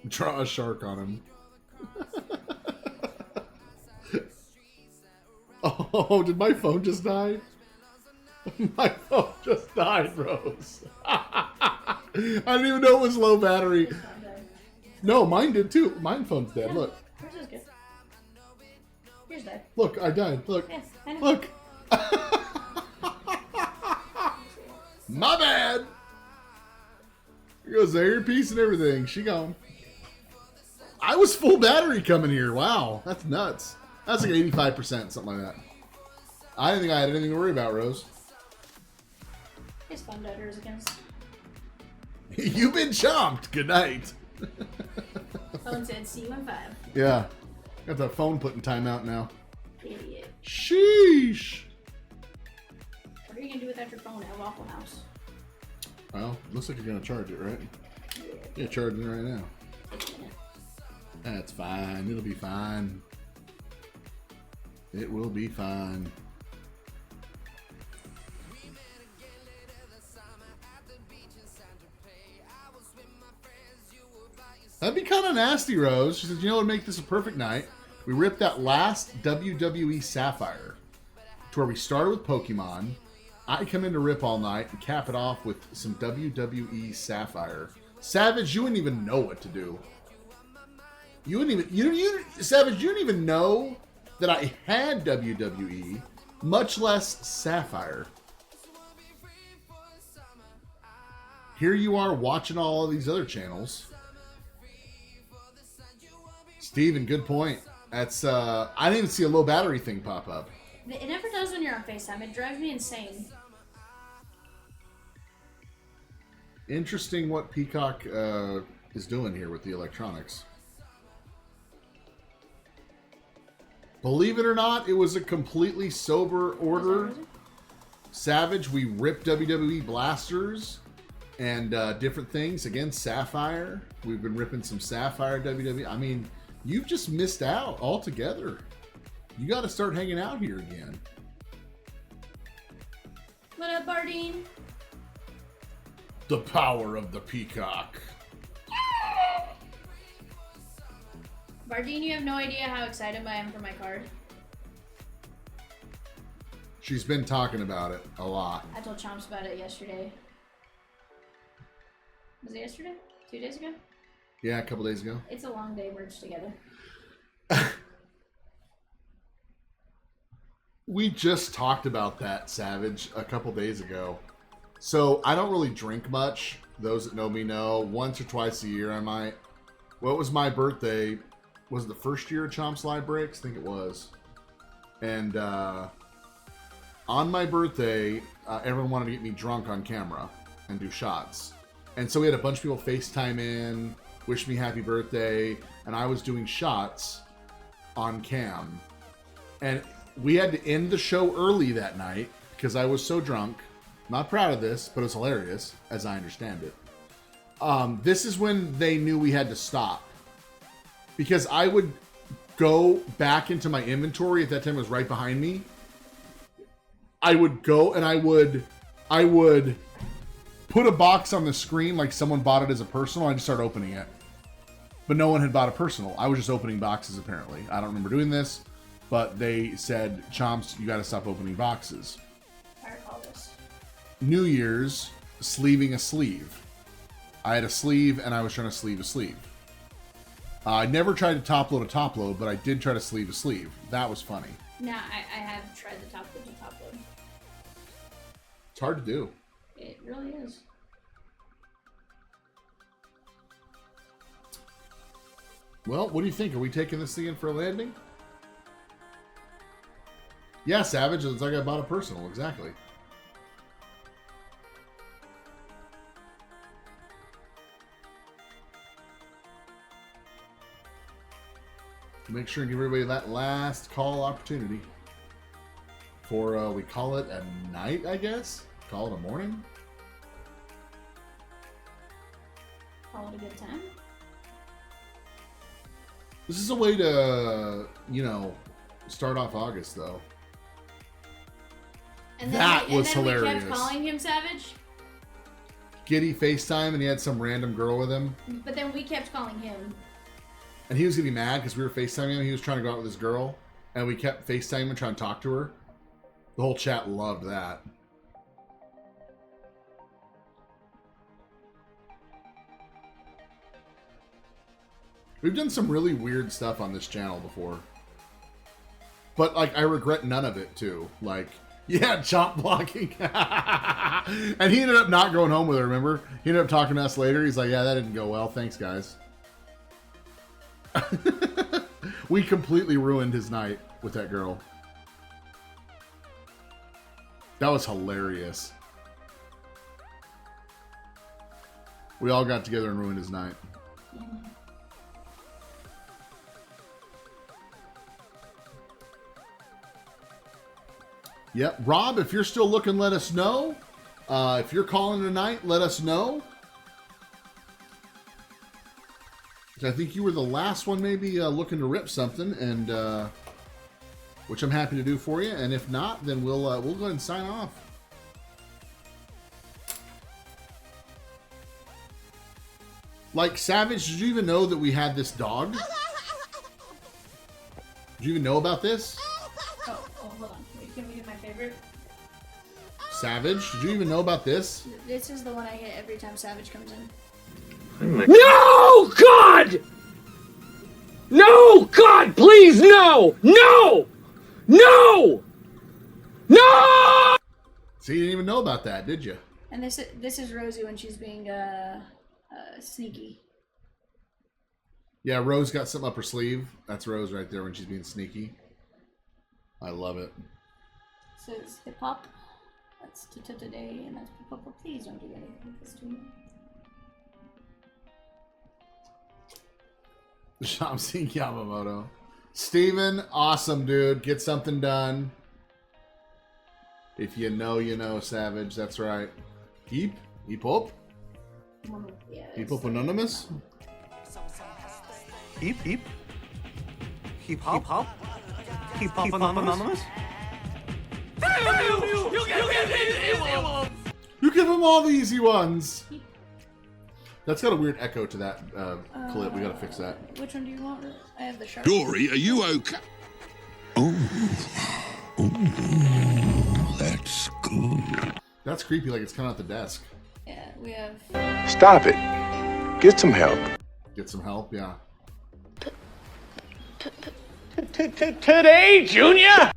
Draw a shark on him. Oh, did my phone just die? My phone just died, Rose. I didn't even know it was low battery. No, mine did too. My phone's dead. Yeah, Look. yours is good. Yours dead. Look, I died. Look. Yeah, I know. Look. My bad. Here goes the earpiece and everything. She gone. I was full battery coming here. Wow, that's nuts. That's like 85%, something like that. I didn't think I had anything to worry about, Rose. It's fun to hers against. You've been chomped. Good night. Phone said C15. Yeah. Got the phone put in timeout now. Idiot. Sheesh. What are you going to do without your phone at Waffle House? Well, looks like you're going to charge it, right? Yeah, charging it right now. That's fine. It'll be fine. It will be fine. That'd be kind of nasty, Rose. She said, you know what would make this a perfect night? We ripped that last WWE Sapphire to where we started with Pokemon. I come in to rip all night and cap it off with some WWE Sapphire. Savage, you wouldn't even know what to do. You wouldn't even, Savage, you didn't even know that I had WWE, much less Sapphire. Here you are watching all of these other channels. Steven, good point. That's, I didn't even see a low battery thing pop up. It never does when you're on FaceTime. It drives me insane. Interesting what Peacock is doing here with the electronics. Believe it or not, it was a completely sober order. Savage, we ripped WWE blasters and different things. Again, Sapphire. We've been ripping some Sapphire WWE. I mean, you've just missed out altogether. You got to start hanging out here again. What up, Bardine? The power of the Peacock. Bardine, you have no idea how excited I am for my card. She's been talking about it a lot. I told Chomps about it yesterday. Was it yesterday? 2 days ago? Yeah, a couple days ago. It's a long day merged together. We just talked about that, Savage, a couple days ago. So I don't really drink much. Those that know me know. Once or twice a year I might. What was my birthday? Was it the first year of Chomps Live Breaks? I think it was. And on my birthday, everyone wanted to get me drunk on camera and do shots. And so we had a bunch of people FaceTime in, wish me happy birthday, and I was doing shots on cam. And we had to end the show early that night because I was so drunk. Not proud of this, but it's hilarious, as I understand it. This is when they knew we had to stop. Because I would go back into my inventory, at that time it was right behind me. I would go and I would put a box on the screen like someone bought it as a personal. I just started opening it. But no one had bought a personal. I was just opening boxes apparently. I don't remember doing this, but they said, Chomps, you got to stop opening boxes. I recall this. New Year's, sleeving a sleeve. I had a sleeve and I was trying to sleeve a sleeve. I never tried to top load a top load, but I did try to sleeve a sleeve. That was funny. Nah, I have tried the top load to top load. It's hard to do. It really is. Well, what do you think? Are we taking this thing in for a landing? Yeah, Savage. It's like I bought a personal. Exactly. Make sure and give everybody that last call opportunity. For, we call it a night, I guess? Call it a morning? Call it a good time. This is a way to, you know, start off August, though. And then That was we hilarious. kept calling him Savage. Giddy FaceTime, and he had some random girl with him. But then we kept calling him. And he was getting mad because we were FaceTiming him. He was trying to go out with his girl. And we kept FaceTiming and trying to talk to her. The whole chat loved that. We've done some really weird stuff on this channel before. But, like, I regret none of it, too. Like, yeah, chomp blocking. And he ended up not going home with her, remember? He ended up talking to us later. He's like, yeah, that didn't go well. Thanks, guys. We completely ruined his night with that girl. That was hilarious. We all got together and ruined his night. Yep. Rob, if you're still looking, let us know. If you're calling tonight, let us know. I think you were the last one maybe looking to rip something, and which I'm happy to do for you. And if not, then we'll go ahead and sign off. Like, Savage, did you even know that we had this dog? Did you even know about this? Oh, hold on. Wait, can we do my favorite? Savage, did you even know about this? This is the one I hit every time Savage comes in. No, God! No, God, please, no! No! No! No! So you didn't even know about that, did you? And this is Rosie when she's being sneaky. Yeah, Rose got something up her sleeve. That's Rose right there when she's being sneaky. I love it. Says hip hop. That's today, and that's hip hop. Please don't do anything like this to me. Chomps Yamamoto. Steven, awesome, dude. Get something done. If you know, Savage. That's right. Keep up. Yeah, Keep up anonymous. Heap hop anonymous. You give him all the easy ones. That's got a weird echo to that clip. We gotta fix that. Which one do you want? I have the sharp. Dory, are you okay? Oh, that's good. That's creepy, like it's coming out the desk. Yeah, we have. Stop it. Get some help. Get some help, yeah. Today, Junior!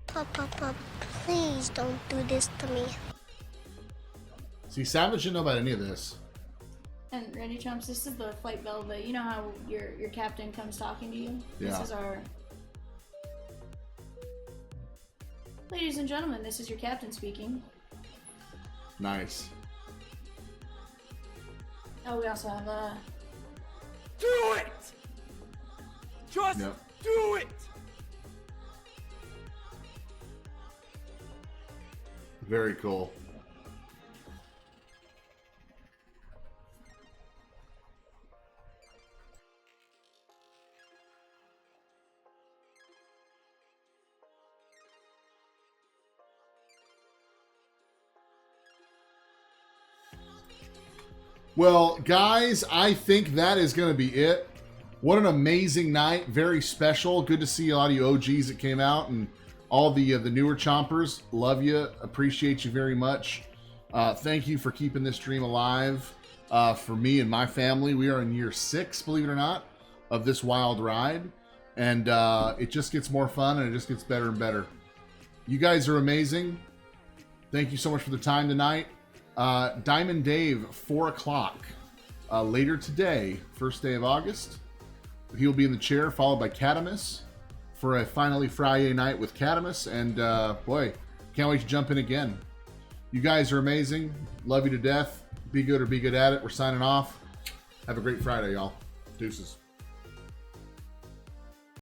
Papa, please don't do this to me. See, Savage didn't know about any of this. And ready, Chomps, this is the flight velvet. You know how your captain comes talking to you? Yeah. This is our... Ladies and gentlemen, this is your captain speaking. Nice. Oh, we also have Do it! Just Yep. do it! Very cool. Well, guys, I think that is going to be it. What an amazing night. Very special. Good to see a lot of you OGs that came out and all the newer chompers. Love you. Appreciate you very much. Thank you for keeping this dream alive. For me and my family, we are in year 6, believe it or not, of this wild ride. And it just gets more fun and it just gets better and better. You guys are amazing. Thank you so much for the time tonight. Diamond Dave, 4 o'clock. Later today, first day of August. He'll be in the chair, followed by Catamus for a Finally Friday night with Catamus. And boy, can't wait to jump in again. You guys are amazing. Love you to death. Be good or be good at it. We're signing off. Have a great Friday, y'all. Deuces.